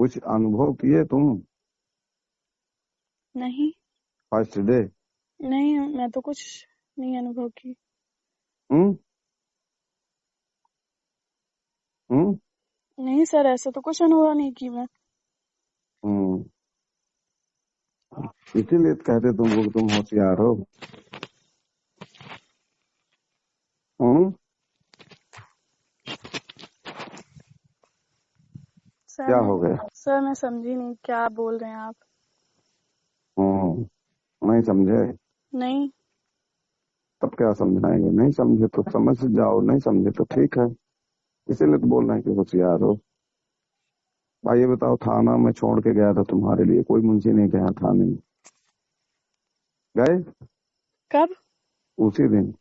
कुछ अनुभव किए तुम? नहीं फर्स्ट डे? नहीं, मैं तो कुछ नहीं अनुभव की। हम्म हम्म नहीं सर, ऐसा तो कुछ अनुभव नहीं की मैं। हम्म इसीलिए तो कहते तुमको कि तुम होशियार हो। हम्म सर क्या मैं हो गया? सर मैं समझी नहीं, क्या बोल रहे हैं आप? नहीं समझे? नहीं। तब क्या समझाएंगे? नहीं समझे तो समझ जाओ, नहीं समझे तो ठीक है। इसीलिए तो बोल रहे हैं कि होशियार हो। भाई ये बताओ, थाना में छोड़ के गया था तुम्हारे लिए, कोई मुंशी नहीं गया थाने में? गए? कब? उसी दिन।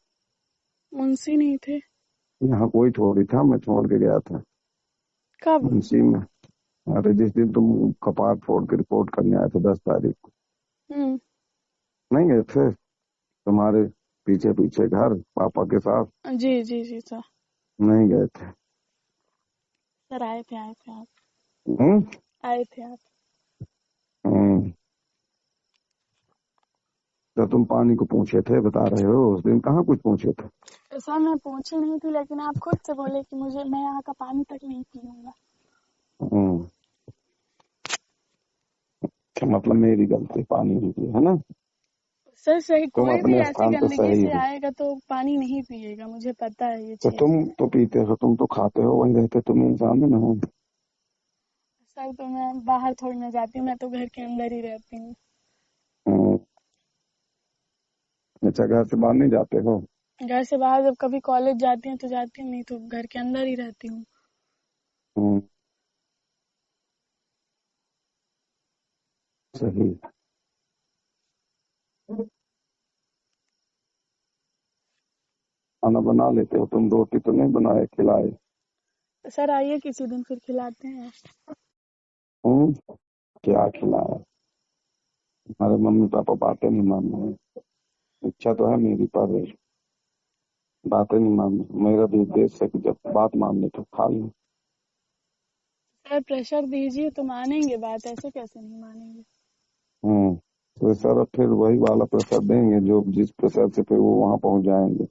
मुंशी नहीं थे। यहाँ कोई थोड़ी था, मैं छोड़ के गया था कब? मुंशी में। अरे जिस दिन तुम कपाट फोड़ के रिपोर्ट करने आए थे 10 तारीख को, हम्म। नहीं गए थे? तुम्हारे पीछे पीछे घर पापा के साथ। जी जी जी सर। नहीं गए थे? सर आए थे आप। हम्म आए थे आप। हम्म। तो तुम पानी को पूछे थे, बता रहे हो, उस दिन कहाँ कुछ पूछे थे? सर मैं पूछी नहीं थी, लेकिन आप खुद से बोले कि मैं यहाँ का पानी तक नहीं पीऊंगा। हम्म तो मतलब मेरी गलती, पानी नहीं पी, है ना? सर सही, तुम कोई भी अपने ऐसी स्थान पे गंदगी सही से हो। आएगा तो पानी नहीं पिएगा, मुझे पता है ये तो चीज। तुम तो पीते हो, तुम तो खाते हो, वहीं रहते, तुम इंसान ही ना हो? सर तो मैं बाहर थोड़ी ना जाती हूँ, मैं तो घर के अंदर ही रहती हूँ। हम्म, अच्छा, घर से बाहर नहीं जाते हो? घर से बाहर जब कभी कॉलेज जाती हूँ तो जाती हूँ, नहीं तो घर के अंदर ही रहती हूँ। हम्म, सही। खाना बना लेते हो तुम? रोटी तो नहीं बनाए खिलाए? तो सर आइए किसी दिन फिर खिलाते हैं। क्या खिलाया? हमारे मम्मी पापा बातें नहीं मान रहे हैं। इच्छा तो है मेरी, पर बातें नहीं मान रहे। मेरा भी उद्देश्य है कि जब बात मान ले तो खा ले। सर प्रेशर दीजिए तो मानेंगे बात, ऐसे कैसे नहीं मानेंगे? हम्म तो सर फिर वही वाला प्रेशर देंगे जो जिस प्रेशर से फिर वो वहां पहुंच जाएंगे।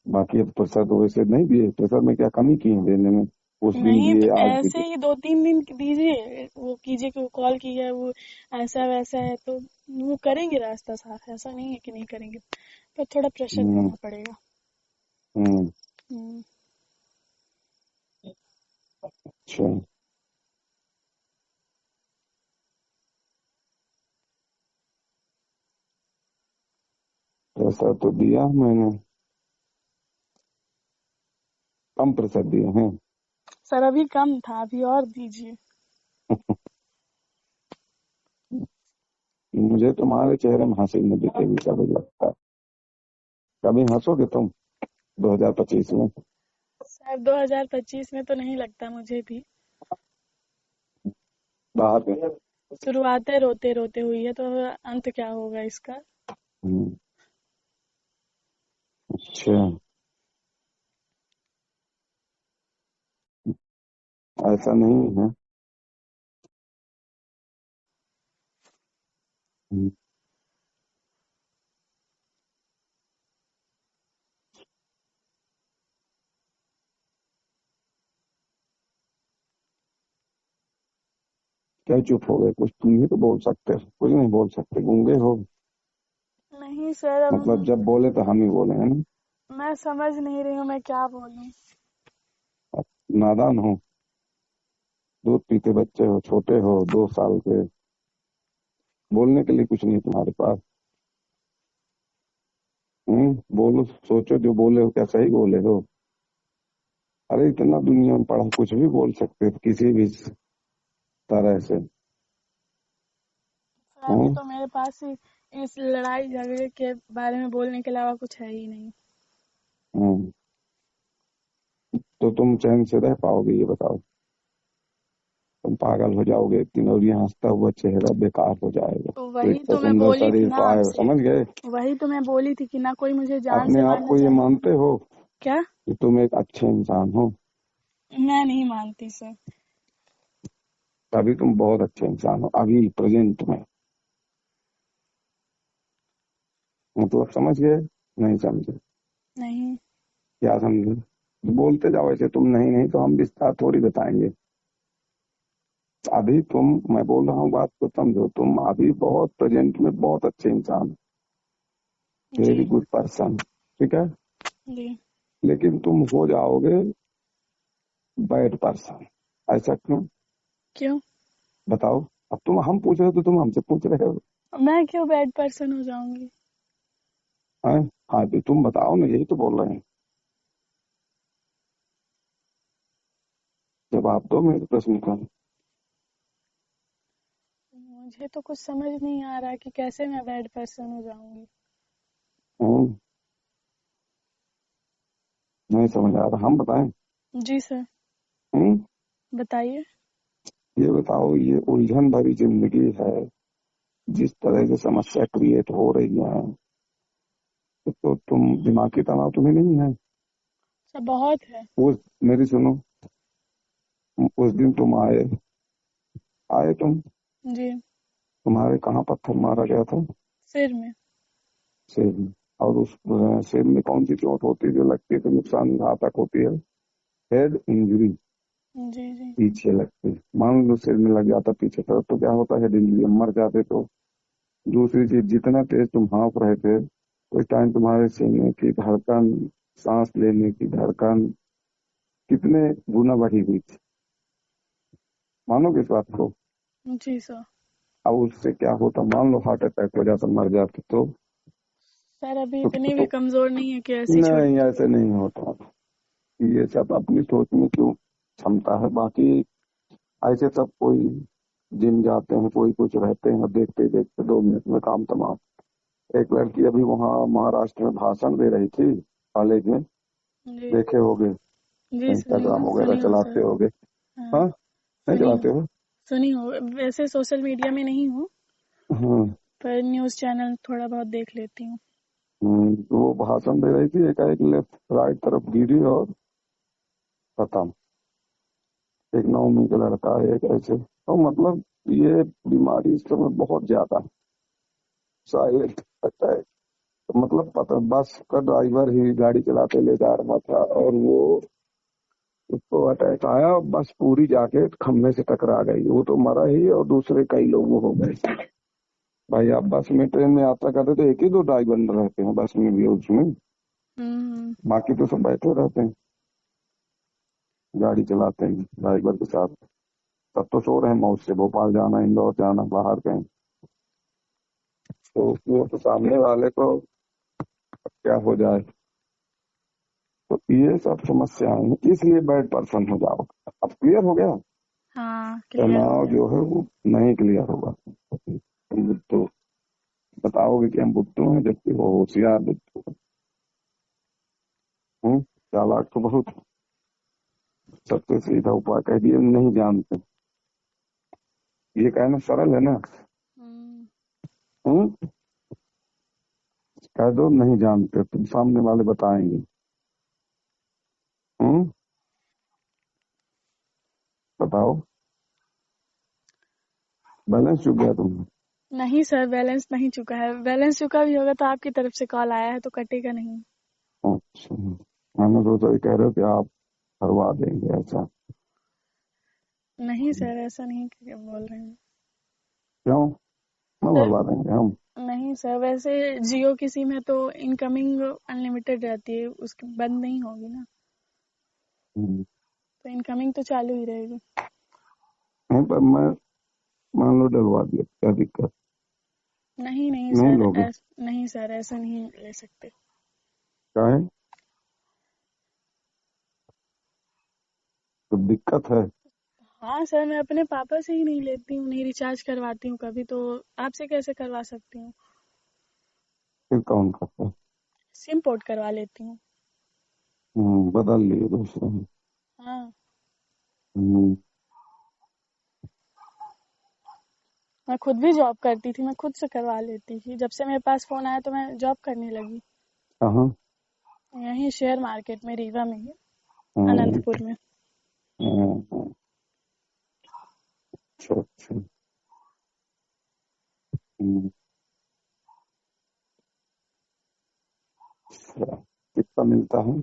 बाकी अब प्रेशर तो वैसे नहीं दिए, प्रेशर में क्या कमी की है देने में? उस दिन नहीं तो दिए, आज भी ऐसे दिए। ही 2-3 दिन दीजिए, वो कीजिए कि वो कॉल की है, वो ऐसा वैसा है तो वो करेंगे रास्ता साफ, ऐसा नहीं है कि नहीं करेंगे, पर थोड़ा प्रेशर हम्म देना पड़ेगा। हम्म हम्म। अच्छा। प्रेशर तो दिया मैंने, कम प्रेशर दिए हैं। सर अभी कम था, अभी और दीजिए। मुझे तुम्हारे चेहरे में हंसी नहीं दिखेगी कभी, लगता है। कभी हंसोगे तुम 2025 में? सर 2025 में तो नहीं लगता मुझे भी। बाहर में। शुरुआतें रोते रोते हुई है तो अंत क्या होगा इसका? हम्म, अच्छा, ऐसा नहीं है। हम्म, क्या चुप हो गए? कुछ तुम भी तो बोल सकते हो, कुछ नहीं बोल सकते, गूंगे हो? नहीं सर, अब मतलब जब बोले तो हम ही बोले, है ना? मैं समझ नहीं रही हूँ मैं क्या बोलूँ। अब नादान हो, दूध पीते बच्चे हो, छोटे हो, 2 साल के, बोलने के लिए कुछ नहीं तुम्हारे पास? बोलो, सोचो, जो बोले हो क्या सही बोले हो? अरे इतना दुनिया में पढ़ा, कुछ भी बोल सकते हो किसी भी तरह से। सर अभी हम्म तो मेरे पास ही इस लड़ाई झगड़े के बारे में बोलने के अलावा कुछ है ही नहीं। हम्म तो तुम चैन से रह पाओगे, ये बताओ? तुम पागल हो जाओगे एक दिन, और ये हंसता हुआ चेहरा बेकार हो जाएगा। तो तो वही इतना तो मैं सुंदर बोली थी शरीर ना पाए, आपसे। समझ गए? वही तो मैं बोली थी कि ना कोई मुझे जान से अपने आप मारना को ये चाहे। मानते हो क्या? कि तुम एक अच्छे इंसान हो? मैं नहीं मानती सर। अभी तुम बहुत अच्छे इंसान हो, अभी प्रेजेंट में। मतलब समझ गए? नहीं समझे? नहीं। क्या समझे? बोलते जाओ ऐसे तुम, नहीं नहीं तो हम विस्तार थोड़ी बताएंगे। अभी तुम, मैं बोल रहा हूँ बात को समझो, तुम अभी बहुत प्रेजेंट में बहुत अच्छे इंसान, जी। वेरी गुड पर्सन, ठीक है। जी। लेकिन तुम हो जाओगे बैड पर्सन। ऐसा क्यों? क्यों? बताओ। अब तुम, हम पूछ रहे हो तो तुम हमसे पूछ रहे हो। मैं क्यों बैड पर्सन हो जाऊंगी? हैं? हाँ भी तुम बताओ ना, यही तो बोल रहे हैं। जवाब दो मेरे प्रश्न का। मुझे तो कुछ समझ नहीं आ रहा कि कैसे मैं बैड पर्सन हो जाऊंगी। हम्म, नहीं समझ आ रहा, हम बताएं? जी सर। हम्म, बताइए। ये बताओ, ये उलझन भरी जिंदगी है, जिस तरह से समस्या क्रिएट हो रही है, तो तुम, दिमागी तनाव तुम्हें नहीं है? सर बहुत है। उस, मेरी सुनो, उस दिन तुम आए, आए तुम, जी। तुम्हारे कहाँ पत्थर मारा गया था? सिर में। सिर में। और उस सिर में कौन सी चोट होती है जो लगती है तो नुकसान घातक होती है? Head injury. जी। जी। पीछे लगती है, मान लो सिर में लग जाता पीछे तरफ तो क्या होता है? हेड इंजरी, मर जाते तो। दूसरी चीज, जितना तेज तुम हाँफ रहे थे उस टाइम तुम्हारे सीने की धड़कन, सांस लेने की धड़कन कितने गुना बढ़ी हुई थी? मानोगे इस बात को? जी सर। अब उससे क्या होता, मान लो हार्ट अटैक हो जाता, मर जाते सर अभी इतनी भी तो कमजोर नहीं है कि ऐसी छोड़। नहीं, ऐसे नहीं होता। ये सब अपनी सोच में क्यों क्षमता है, बाकी ऐसे सब कोई जिम जाते हैं, कोई कुछ रहते हैं, देखते देखते 2 मिनट में काम तमाम। एक लड़की अभी वहाँ महाराष्ट्र में भाषण दे रही थी कॉलेज में, जी। देखे होगे, जी सुनी इंस्टाग्राम वगैरह सुनी हो सर। चलाते होगे। हाँ। हाँ, नहीं सुनी चलाते हो। हो? सुनी हो। वैसे सोशल मीडिया में नहीं हूँ, हाँ। पर न्यूज़ चैनल थोड़ा बहुत देख लेती हूँ। तो वो भाषण दे रही थी, एकाएक लेफ्ट राइट तरफ गिरी और खत्म। एक 9 का लड़का है, एक ऐसे, तो मतलब ये बीमारी इस समय बहुत ज्यादा है, साइलेंट अटैक। तो मतलब पता, बस का ड्राइवर ही गाड़ी चलाते ले जा रहा था और वो, उसको अटैक आया, बस पूरी जाके खम्भे से टकरा गई, वो तो मरा ही और दूसरे कई लोग वो हो गए। भाई आप बस में ट्रेन में यात्रा करते तो एक ही दो ड्राइवर रहते हैं बस में भी, उसमें हम्म। बाकी तो सब बैठे रहते हैं, गाड़ी चलाते हैं ड्राइवर के साथ। तब तो सो रहे हैं मौज से, भोपाल जाना, इंदौर जाना, बाहर कहीं। तो वो तो सामने वाले को क्या हो जाए। तो ये सब समस्याएं हैं, इसलिए बैड पर्सन हो जाओ। अब क्लियर हो गया? हाँ क्लियर हो तनाव गया। जो है वो नहीं क्लियर होगा। तुम बुद्धू बताओगे कि हम बुद्धू हैं, जबकि वो होशियार बुद्धू हूँ। चालाक तो बहुत है। सबसे सीधा उपाय कह दिए, नहीं जानते। ये कहना सरल है ना? हम्म। हम्म, कह दो नहीं जानते, तुम सामने वाले बताएंगे। हम्म, बताओ। बैलेंस चुक गया तुम? नहीं सर, बैलेंस नहीं चुका है। बैलेंस चुका भी होगा तो आपकी तरफ से कॉल आया है तो कटेगा नहीं। अच्छा, मैंने सोचा ये कह रहे हो कि आप करवा देंगे ऐसा। नहीं सर, ऐसा नहीं बोल रहे हैं। क्यों? क्यों सर भरवा देंगे हम? नहीं सर, वैसे जियो की सिम है तो इनकमिंग अनलिमिटेड रहती है, उसकी बंद नहीं होगी ना, हम्म, तो इनकमिंग तो चालू ही रहेगी। नहीं पर मैं, मान लो डलवा दिया, क्या दिक्कत? नहीं नहीं नहीं सर, लोगे? नहीं सर, ऐसा नहीं ले सकते। क्या है? तो दिक्कत है? हाँ सर, मैं अपने पापा से ही नहीं लेती हूँ, नहीं रिचार्ज करवाती हूँ कभी, तो आपसे कैसे करवा सकती हूँ? फिर कौन करता है? सिम पोर्ट करवा लेती हूँ। बदल लिए दूसरे में। हाँ। हम्म, मैं खुद भी जॉब करती थी, मैं खुद से करवा लेती थी। जब से मेरे पास फोन आया तो मैं जॉब करने लगी। कहाँ? यहीं शेयर मार्केट में, रीवा में ही, हम्म, अनंतपुर में। हम्म, अच्छा अच्छा। हम्म, अच्छा। कितना मिलता है?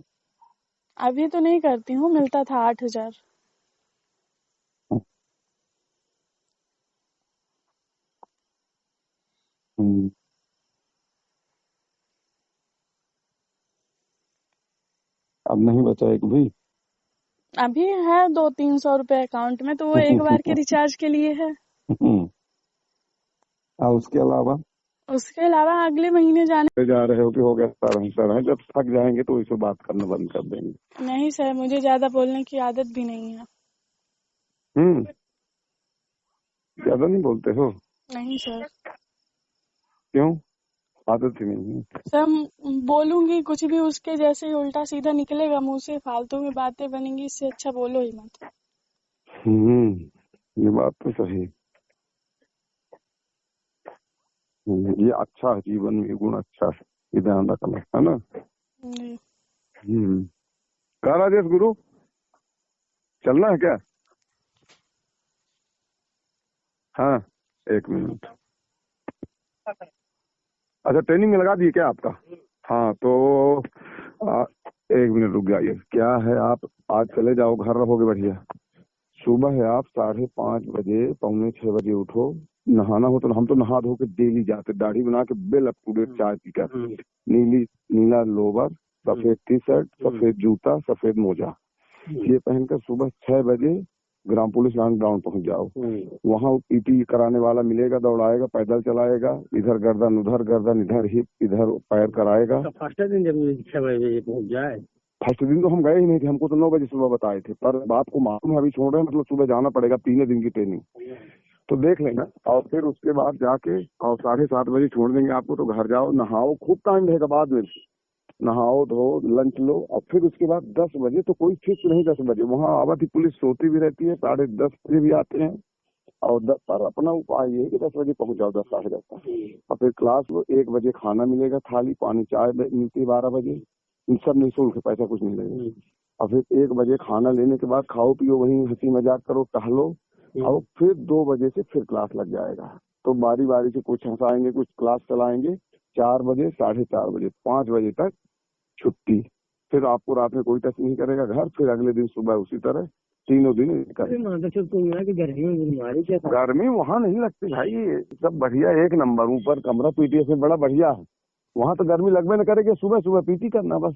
अभी तो नहीं करती हूँ, मिलता था 8,000। हम्म, अब नहीं बचा एक भी? अभी है 200-300 रुपए अकाउंट में, तो वो एक बार के रिचार्ज के लिए है। और उसके अलावा उसके अलावा अगले महीने जाने। जा रहे हो कि हो गया सर है, जब थक जाएंगे तो इसे बात करना बंद कर देंगे। नहीं सर, मुझे ज्यादा बोलने की आदत भी नहीं है। हम्म। ज्यादा नहीं बोलते हो? नहीं सर। क्यों? आदत ही नहीं है। सर बोलूंगी कुछ भी उसके जैसे ही उल्टा सीधा निकलेगा मुंह से, फालतू में बातें बनेंगी, इससे अच्छा बोलो ही मत। ये बात तो सही है। ये अच्छा है, जीवन में ये गुण अच्छा है, ये ध्यान रखना है ना। जी। हम्म। कह राजेश गुरु, चलना है क्या? हाँ, 1 मिनट। अच्छा, ट्रेनिंग में लगा दिए क्या आपका? हाँ तो आ, 1 मिनट रुक जाइए। क्या है, आप आज चले जाओ, घर रहोगे बढ़िया। सुबह है, आप 5:30 बजे, 5:45 बजे उठो। नहाना हो तो हम तो नहा धो के डेली जाते, दाढ़ी बना के बेल अप टू डेट चाय पीकर, नीला लोवर, सफेद टी शर्ट, सफेद जूता, सफेद मोजा, ये पहनकर सुबह 6 बजे ग्राम पुलिस लाइन ग्राउंड पहुंच जाओ। वहाँ पीटी कराने वाला मिलेगा, दौड़ाएगा, पैदल चलाएगा, इधर गर्दन इधर हिप इधर पैर कराएगा। तो फर्स्ट दिन जब 6 बजे पहुंच जाए। फर्स्ट दिन तो हम गए ही नहीं थे, हमको तो 9 बजे सुबह बताए थे, पर बाप को मालूम है अभी छोड़ रहे हैं, मतलब सुबह जाना पड़ेगा, 3 दिन की ट्रेनिंग। तो देख लेना, और फिर उसके बाद जाके और 7:30 बजे छोड़ देंगे आपको, तो घर जाओ, नहाओ, खूब टाइम रहेगा बाद में, नहाओ धो लंच लो, और फिर उसके बाद 10 बजे, तो कोई फिक्स नहीं, 10 बजे वहाँ अवधि पुलिस सोती भी रहती है, 10:30 बजे भी आते हैं। और पर अपना उपाय ये है कि 10 बजे पहुंच जाओ, 10 साढ़े 10 तक। और फिर क्लास लो, 1 बजे खाना मिलेगा, थाली पानी चाय मिलती है, 12 बजे, इन सब निःशुल्क, पैसा कुछ नहीं लगेगा। और फिर 1 बजे खाना लेने के बाद खाओ पियो, वहीं हंसी मजाक करो, टहलो, और फिर 2 बजे से फिर क्लास लग जाएगा। तो बारी बारी से कुछ हंसाएंगे, कुछ क्लास चलाएंगे। 4 बजे, 4:30 बजे, 5 बजे तक छुट्टी। फिर आपको रात में कोई टच नहीं करेगा घर, फिर अगले दिन सुबह उसी तरह, तीनों दिन गर्मी वहाँ नहीं लगती भाई, सब बढ़िया, एक नंबर, ऊपर कमरा पीटीएस में बड़ा बढ़िया है, वहाँ तो गर्मी लगभग न करेगी, सुबह सुबह पीटी करना बस।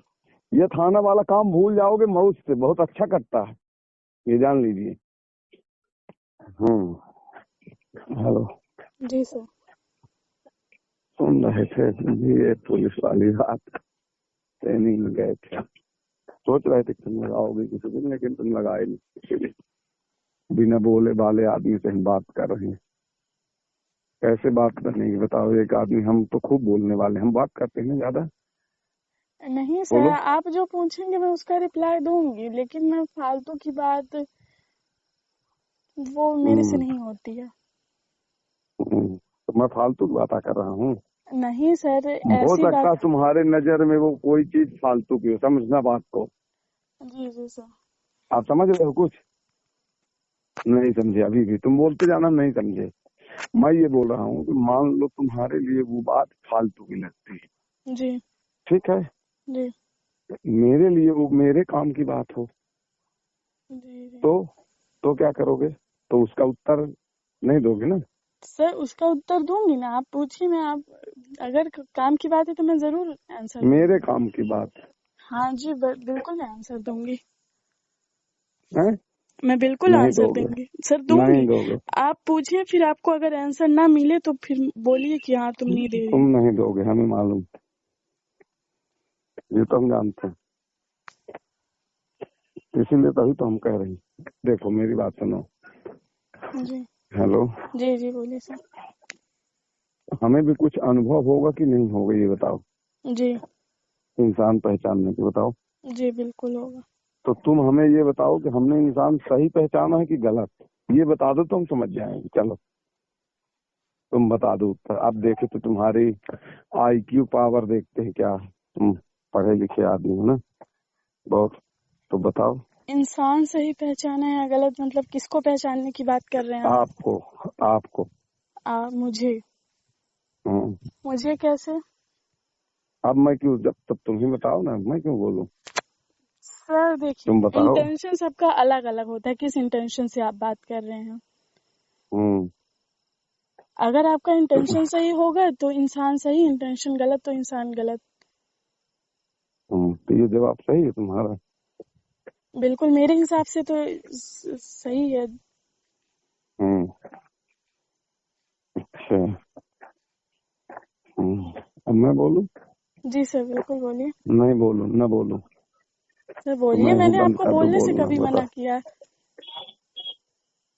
ये थाना वाला काम भूल जाओगे, मौज से बहुत अच्छा करता है, ये जान लीजिए। हेलो। जी सर। सुन रहे थे ये पुलिस वाली बात, ट्रेनिंग में गए थे, सोच रहे थे तुम लगाओगे किसी दिन, लेकिन तुम लगाए नहीं। बिना बोले बाले आदमी से हम बात कर रहे हैं, कैसे बात करने की बताओ? एक आदमी, हम तो खूब बोलने वाले, हम बात करते हैं ज्यादा। नहीं सर, बोलो। आप जो पूछेंगे मैं उसका रिप्लाई दूंगी, लेकिन मैं फालतू की बात वो मेरे से हम्म, नहीं होती है। तो मैं फालतू की बात कर रहा हूँ? नहीं सर, हो ऐसी सकता बात। है तुम्हारे नजर में वो कोई चीज फालतू की हो, समझना बात को। जी जी सर। आप समझ रहे हो कुछ? नहीं समझे अभी भी, तुम बोलते जाना नहीं समझे। मैं ये बोल रहा हूँ कि मान लो तुम्हारे लिए वो बात फालतू की लगती है, जी ठीक है, जी मेरे लिए वो मेरे काम की बात हो, जी जी। तो क्या करोगे? तो उसका उत्तर नहीं दोगे ना? सर उसका उत्तर दूंगी ना, आप पूछिए, मैं आप अगर काम की बात है तो मैं जरूर आंसर मेरे दूंगी। काम की बात हाँ जी, बिल्कुल मैं आंसर दूंगी। है। मैं बिल्कुल नहीं आंसर दोगे? दूंगी सर, नहीं दूंगी। दोगे? आप पूछिए, फिर आपको अगर आंसर ना मिले तो फिर बोलिए कि हाँ तुम नहीं दे रही तुम हो। नहीं दोगे, हमें मालूम, ये तो हम जानते हैं, इसीलिए तभी तो हम कह रहे हैं। देखो मेरी बात सुनो। जी हेलो। जी जी बोलिए सर। हमें भी कुछ अनुभव होगा कि नहीं होगा, ये बताओ, जी इंसान पहचानने के, बताओ। जी बिल्कुल होगा। तो तुम हमें ये बताओ कि हमने इंसान सही पहचाना है कि गलत, ये बता दो तो हम समझ जाएंगे। चलो तुम बता दो उत्तर। अब देखे तो तुम्हारी IQ पावर देखते हैं क्या, तुम पढ़े लिखे आदमी हो ना बहुत, तो बताओ। इंसान सही पहचाना या गलत, मतलब किसको पहचानने की बात कर रहे हैं आप? आपको आपको मुझे हम्म। मुझे कैसे? अब मैं क्यों, जब तब तुम ही बताओ ना, मैं क्यों बोलूं? सर देखिए, तुम बताओ। इंटेंशन सबका अलग अलग होता है, किस इंटेंशन से आप बात कर रहे हैं। हम्म। अगर आपका इंटेंशन सही होगा तो इंसान सही, इंटेंशन गलत तो इंसान गलत। तो ये जवाब सही है तुम्हारा? बिल्कुल, मेरे हिसाब से तो सही है। हम्म। अच्छा। अब मैं बोलूं? जी सर, बिल्कुल बोलिए। नहीं बोलूं, ना बोलूं? सर तो बोलिए, मैं ही मैंने बंद आपको कर दूं बोलने से बोलना, कभी बता। मना किया?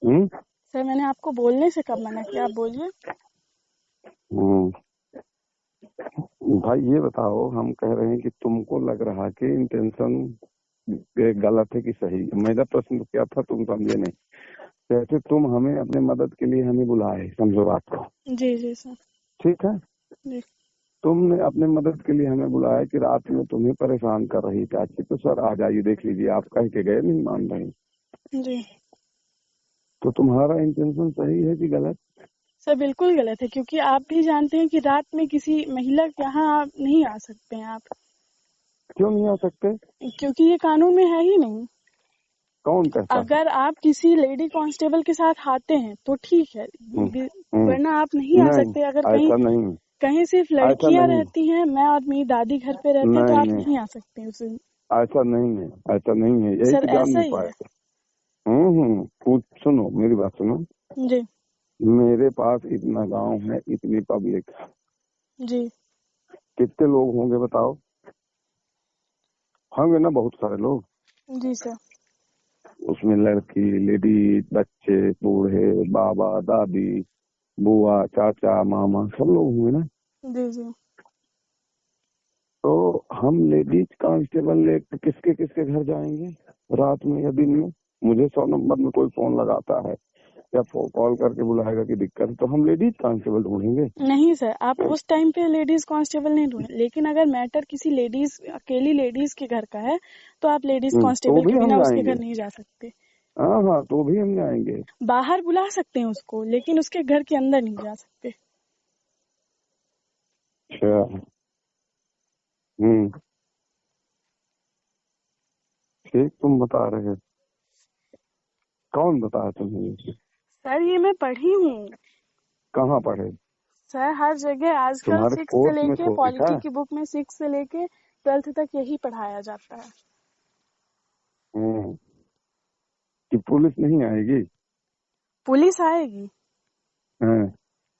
हम्म। सर मैंने आपको बोलने से कब मना किया, आप बोलिए। हम्म। भाई ये बताओ, हम कह रहे हैं कि तुमको लग रहा कि इंटेंशन गलत है कि सही? मेरा प्रश्न तो क्या था, तुम समझे नहीं। जैसे तुम हमें अपने मदद के लिए हमें बुलाए, समझो बात को। जी जी सर। ठीक है। जी तुमने अपने मदद के लिए हमें बुलाया कि रात में तुम्हें परेशान कर रही चाची, तो सर आ जाइए देख लीजिए, आप कह के गए, नहीं मान रही। जी तो तुम्हारा इंटेंशन सही है कि गलत? सर, बिल्कुल गलत है, क्योंकि आप भी जानते हैं कि रात में किसी महिला के यहाँ आप नहीं आ सकते हैं आप। क्यों नहीं आ सकते? क्योंकि ये कानून में है ही नहीं। कौन कहता है? अगर आप किसी लेडी कांस्टेबल के साथ आते हैं तो ठीक है, हम्म। हम्म। वरना आप नहीं आ नहीं, सकते। अगर कहीं ऐसा नहीं। कहीं सिर्फ ऐसा लड़कियां नहीं। रहती हैं, मैं और मेरी दादी घर पे रहते हैं, तो नहीं आप नहीं, नहीं आ सकते उस दिन। ऐसा नहीं है, ऐसा नहीं है, यही सर तो जान ऐसा नहीं ही पाए। है। कुछ सुनो, मेरी बात सुनो। जी मेरे पास इतना गांव है, इतनी पब्लिक है, जी कितने लोग होंगे बताओ? होंगे ना बहुत सारे लोग। जी सर। उसमें लड़की, लेडीज, बच्चे, बूढ़े, बाबा, दादी, बुआ, चाचा, मामा, सब लोग होंगे ना। जी जी तो हम लेडीज कांस्टेबल लेकर किसके किसके घर जाएंगे रात में या दिन में? मुझे 100 नंबर में कोई फोन लगाता है या कॉल करके बुलाएगा कि दिक्कत है, तो हम लेडीज कांस्टेबल ढूंढेंगे। नहीं सर, आप उस टाइम पे लेडीज कांस्टेबल नहीं ढूंढे, लेकिन अगर मैटर किसी लेडीज, अकेली लेडीज के घर का है, तो आप लेडीज तो कांस्टेबल भी के हम बिना उसके घर जाएंगे। नहीं जा सकते। हाँ हाँ, तो भी हम जाएंगे। बाहर बुला सकते हैं उसको, लेकिन उसके घर के अंदर नहीं जा सकते। अच्छा। हम्म। ठीक, तुम बता रहे हो। कौन बताया तुम्हें ये? सर ये मैं पढ़ी हूँ। कहाँ पढ़े? सर हर जगह आजकल तुम्हारे सिक्स से कोर्स में लेके तो लिखा पॉलिटी है। की बुक में 6 से लेके 12th तक यही पढ़ाया जाता है। हम्म। कि पुलिस नहीं आएगी? पुलिस आएगी, हाँ।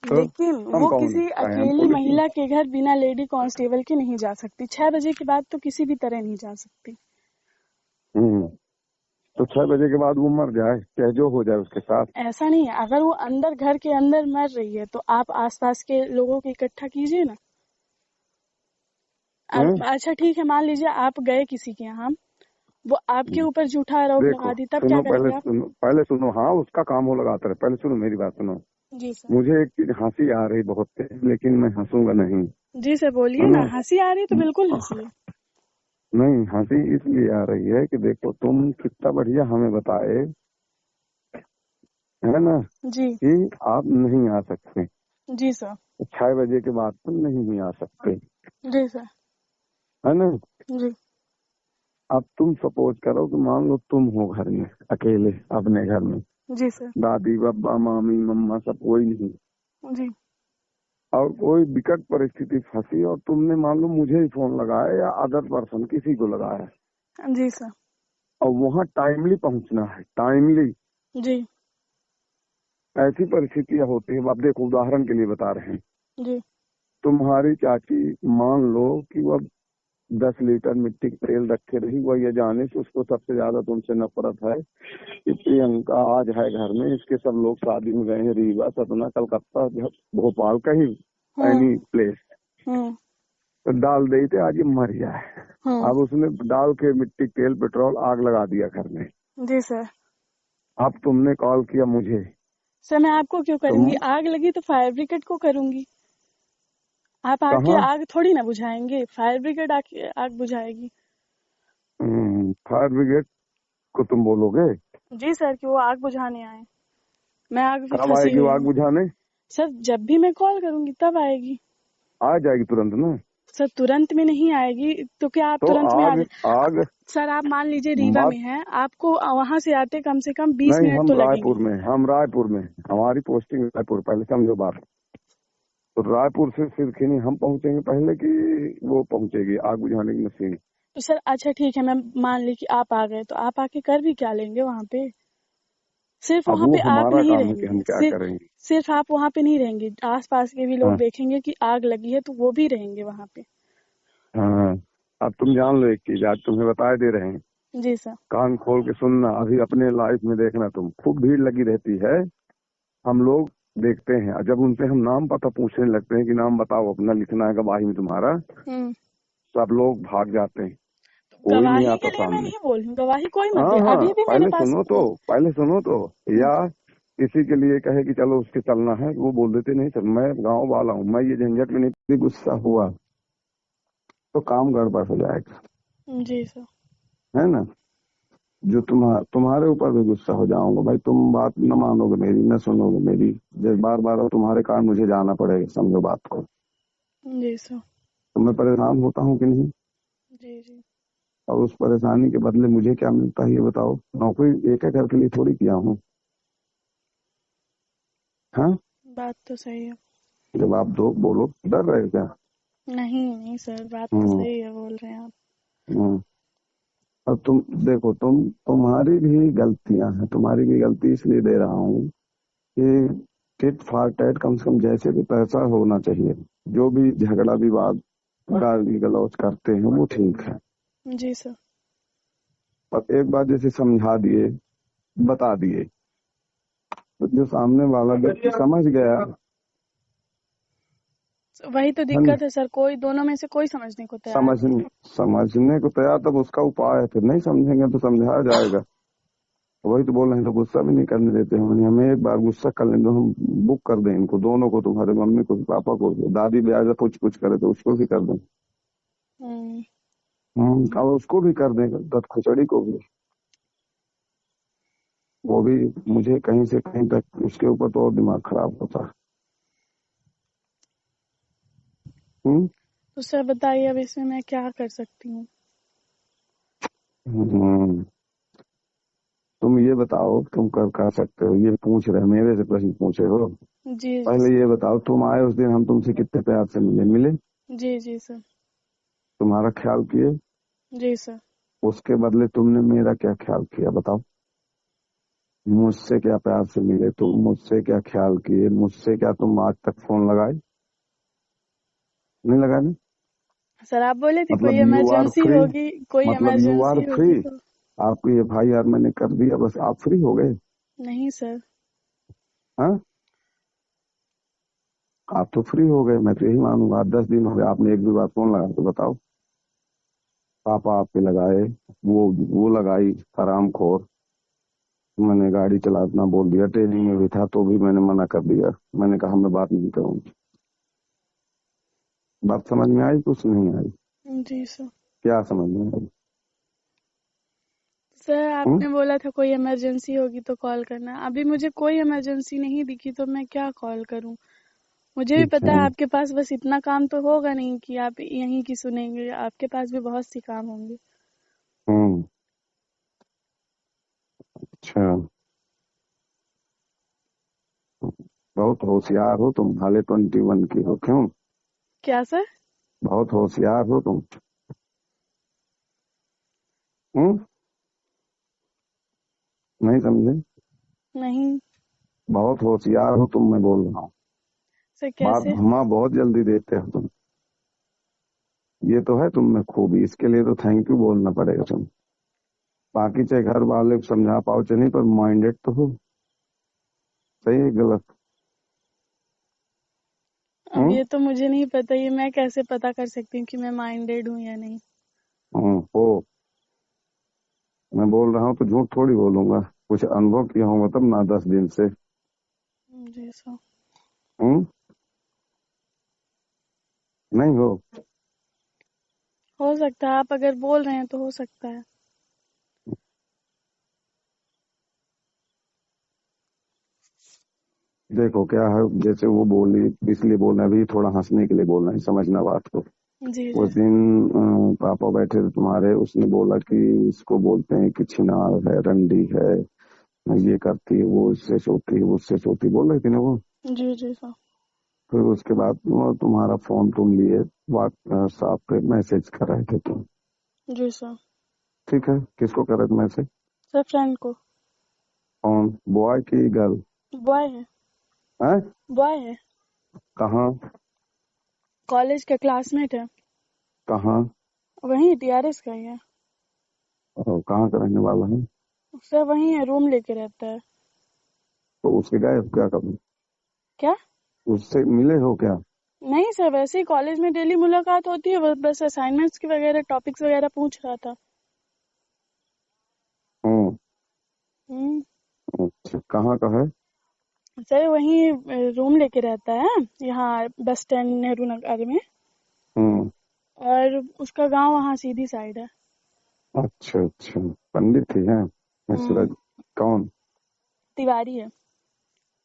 तो लेकिन हम वो कौन किसी है, हम अकेली पुलिस में? महिला के घर बिना लेडी कांस्टेबल के नहीं जा सकती। 6 बजे के बाद तो किसी भी तरह नहीं जा सकती। हम्म। तो 6 बजे के बाद वो मर जाए, चाहे जो हो जाए उसके साथ? ऐसा नहीं है, अगर वो अंदर घर के अंदर मर रही है तो आप आसपास के लोगों को इकट्ठा कीजिए ना। हैं? अच्छा ठीक है, मान लीजिए आप गए किसी के यहाँ, वो आपके ऊपर झूठा आरोप देखो, लगा दी, तब क्या सुनो, करेंगे आप? पहले सुनो, हाँ उसका काम हो लगाता रहे, पहले सुनो मेरी बात सुनो। जी सर। मुझे एक चीज हंसी आ रही बहुत तेज, लेकिन मैं हंसूंगा नहीं। जी सर बोलिए है ना, ना? हंसी आ रही है तो बिल्कुल हंसिए। नहीं, हंसी इसलिए आ रही है कि देखो तुम कितना बढ़िया हमें बताए, है ना, जी कि आप नहीं आ सकते, जी सर। 6 बजे के बाद तुम नहीं आ सकते, जी सर। है ना? जी अब तुम सपोज करो कि मान लो तुम हो घर में अकेले, अपने घर में, जी सर। दादी, बाबा, मामी, मम्मा, सब कोई नहीं, जी और कोई विकट परिस्थिति फंसी और तुमने मान लो मुझे ही फोन लगाया या अदर पर्सन किसी को लगाया, जी सर। और वहां टाइमली पहुंचना है, टाइमली। जी ऐसी परिस्थितियां होती है, अब देखो उदाहरण के लिए बता रहे हैं। जी तुम्हारी चाची मान लो कि वह 10 लीटर मिट्टी का तेल रखे रही, वह ये जाने से उसको सबसे ज्यादा तुमसे नफरत है कि प्रियंका आज है घर में, इसके सब लोग शादी में गए हैं, रीवा, सतना, कलकत्ता, भोपाल, कहीं हम्म एनी प्लेस, हम्म तो डाल दे थे आज ये मर जाए। हम्म। अब उसने डाल के मिट्टी, तेल, पेट्रोल, आग लगा दिया घर में। जी सर। अब तुमने कॉल किया मुझे। सर मैं आपको क्यों तुम करूंगी? आग लगी तो फायर ब्रिगेड को करूंगी। आप आके कहाँ? आग थोड़ी ना बुझाएंगे, फायर ब्रिगेड आके आग बुझाएगी। Fire brigade? को तुम बोलोगे? जी सर, कि वो आग बुझाने आए। मैं आग में कब फंसी आएगी वो हुई आग हूँ। बुझाने? सर जब भी मैं कॉल करूंगी तब आएगी। आ जाएगी तुरंत ना। सर तुरंत में नहीं आएगी, तो क्या आप तो तुरंत में आ आग जाए? आग सर आप मान लीजिए रीवा बात में हैं, आपको वहां से आते कम से कम 20 नहीं, मिनट हम तो रायपुर लगेंगे। में, हमारी पोस्टिंग रायपुर, पहले समझो बात। तो रायपुर से सिरखिनी हम पहुंचेंगे पहले कि वो पहुंचेगी आग बुझाने की मशीन? तो सर अच्छा ठीक है, मैं मान ली कि आप आ गए, तो आप आके कर भी क्या लेंगे वहां पे? सिर्फ अब वहां वो पे आप हमारा नहीं काम है कि रहेंगे, हम क्या करेंगे। सिर्फ आप वहां पे नहीं रहेंगे, आसपास के भी लोग हाँ देखेंगे कि आग लगी है तो वो भी रहेंगे वहां पे। हाँ। अब तुम जान लो एक चीज, आज तुम्हें बता दे रहे हैं, जी सर। कान खोल के सुनना, अभी अपने लाइफ में देखना, तुम खूब भीड़ लगी रहती है। हम लोग देखते हैं, और जब उनसे हम नाम पता पूछने लगते हैं कि नाम बताओ अपना, लिखना है गवाही में तुम्हारा, हम्म। सब लोग भाग जाते हैं, कोई नहीं गवाही के आता लिए मैं सामने। नहीं बोल रही हूँ, गवाही कोई मत हाँ दे, हाँ, अभी भी मेरे पास। पहले सुनो तो, हम्म, या किसी के लिए कहे कि चलो उसके चलना है, वो बोल देते नहीं सर मैं गांव वाला हूँ, मैं ये झंझट में नहीं, गुस्सा हुआ तो काम गड़बड़ हो जाएगा, जी सर। है ना। जो तुम्हारे ऊपर भी गुस्सा हो जाऊंगा भाई, तुम बात न मानोगे मेरी, न सुनोगे मेरी, जब बार बार तुम्हारे कारण मुझे जाना पड़ेगा, समझो बात को। जी सर। तो मैं परेशान होता हूँ कि नहीं? जी जी। और उस परेशानी के बदले मुझे क्या मिलता है ये बताओ? नौकरी एक एक करके लिए थोड़ी किया हूँ। हाँ, बात तो सही है। जवाब दो, बोलो, डर रहे हो क्या? नहीं नहीं सर, बात तो हम्म सही है, बोल रहे हैं आप। हम्म। अब तुम देखो, तुम्हारी भी गलतियां हैं, तुम्हारी भी गलती इसलिए दे रहा हूँ कि टिट फॉर टैट, कम से कम जैसे भी पैसा होना चाहिए। जो भी झगड़ा विवाद गाली गलौज करते हैं वो ठीक है, जी सर। पर एक बार जैसे समझा दिए, बता दिए, तो जो सामने वाला व्यक्ति समझ गया, वही तो है ना, दिक्कत है सर, कोई दोनों में से कोई समझने को तैयार नहीं। समझने समझने को तैयार, तब उसका उपाय है, फिर नहीं समझेंगे तो समझाया जाएगा। वही तो बोल रहे हैं, तो गुस्सा भी नहीं करने देते हैं, हमें एक बार गुस्सा कर लें तो हम बुक कर दें इनको दोनों को, तुम्हारे मम्मी को, पापा को, दादी भी आजा कुछ कुछ करे तो उसको भी कर दें। हम्म। और उसको भी कर दें, दत्त खुचड़ी को भी, वो भी मुझे कहीं से कहीं तक, उसके ऊपर तो और दिमाग खराब होता है। हम्म तो सर बताइए अब इसमें मैं क्या कर सकती हूँ? हम्म। तुम ये बताओ, तुम कर सकते हो, ये पूछ रहे मेरे से प्रश्न पूछे हो। जी जी पहले सर। ये बताओ, तुम आए उस दिन हम तुमसे कितने प्यार से मिले? जी जी सर। तुम्हारा ख्याल किए? जी सर। उसके बदले तुमने मेरा क्या ख्याल किया बताओ? मुझसे क्या प्यार से मिले तुम, मुझसे क्या ख्याल किए, मुझसे क्या तुम आज तक फोन लगाए? नहीं लगाए ना? सर आप बोले थे कोई मतलब यू आर इमरजेंसी फ्री, होगी, कोई मतलब यू आर इमरजेंसी फ्री, होगी तो। आपको ये भाई यार मैंने कर दिया, बस आप फ्री हो गए? नहीं सर। हाँ, आप तो फ्री हो गए, मैं तो यही मानूंगा। 10 दिन हो गए, आपने एक भी बार फोन लगाया तो बताओ? पापा आपके लगाए, वो लगाई हरामखोर, मैंने गाड़ी चलाना बोल दिया, ट्रेनिंग में भी था तो भी मैंने मना कर दिया, मैंने कहा मैं बात नहीं करूंगी। बात समझ में आई? कुछ नहीं आई? जी सर। क्या समझ में आई? सर हम्म? आपने बोला था कोई इमरजेंसी होगी तो कॉल करना, अभी मुझे कोई इमरजेंसी नहीं दिखी तो मैं क्या कॉल करूं? मुझे भी पता अच्छा। है आपके पास बस इतना काम तो होगा नहीं कि आप यहीं की सुनेंगे, आपके पास भी बहुत सी काम होंगे। हम्म। अच्छा, बहुत होशियार हो तुम, हाले 21 की हो, क्यों? क्या सर? बहुत होशियार हो तुम। हम्म। नहीं समझे? नहीं। बहुत होशियार हो तुम, मैं बोल रहा हूँ। सर बात कैसे? घुमा बहुत जल्दी देते हो तुम, ये तो है तुम में खूबी, इसके लिए तो थैंक यू बोलना पड़ेगा तुम। बाकी चाहे घर वाले को समझा पाओ चाहे नहीं, पर माइंडेड तो हो। सही है गलत? अब हम्म ये तो मुझे नहीं पता, ये मैं कैसे पता कर सकती हूँ कि मैं माइंडेड हूँ या नहीं? हो। मैं बोल रहा हूँ तो झूठ थोड़ी बोलूंगा, कुछ अनुभव किया होगा तब ना, 10 दिन से। जी सर। हम्म। नहीं हो? हो सकता है, आप अगर बोल रहे हैं तो हो सकता है। देखो क्या है, जैसे वो बोली इसलिए बोल रहे हैं, अभी थोड़ा हंसने के लिए बोल रहे हैं, समझना बात को। जी जी उस दिन पापा बैठे थे तुम्हारे, उसने बोला कि इसको बोलते हैं कि छिनार है, रंडी है, ये करती है, वो इससे सोती है, उससे सोती है, बोल रही थी ना वो। जी जी सर। फिर उसके बाद वो तुम्हारा फोन तुम लिए, व्हाट्सएप पे मैसेज कर रहे थे तुम। जी सर। ठीक है, किसको कर रहे थे मैसेज? सर फ्रेंड को। कौन, बॉय की गर्ल? बॉय है। है? बॉय है। कहाँ? कॉलेज के क्लासमेट है। कहाँ? वहीं टीआरएस का ही है। कहाँ का रहने वाला है? सर वहीं है, रूम लेके रहता है। तो उसके गए क्या कभी? क्या? उससे मिले हो क्या? नहीं सर, वैसे ही कॉलेज में डेली मुलाकात होती है, बस असाइनमेंट्स की वगैरह टॉपिक्स वगैरह पूछ रहा था। हम्म। हम्म। अच्छा, कहाँ का है? सर वहीं रूम लेके रहता है, यहाँ बस स्टैंड नेहरू नगर में। हम्म। और उसका गांव वहाँ सीधी साइड है। अच्छा अच्छा, पंडित ही है? हम्म। सूरज? कौन? तिवारी है।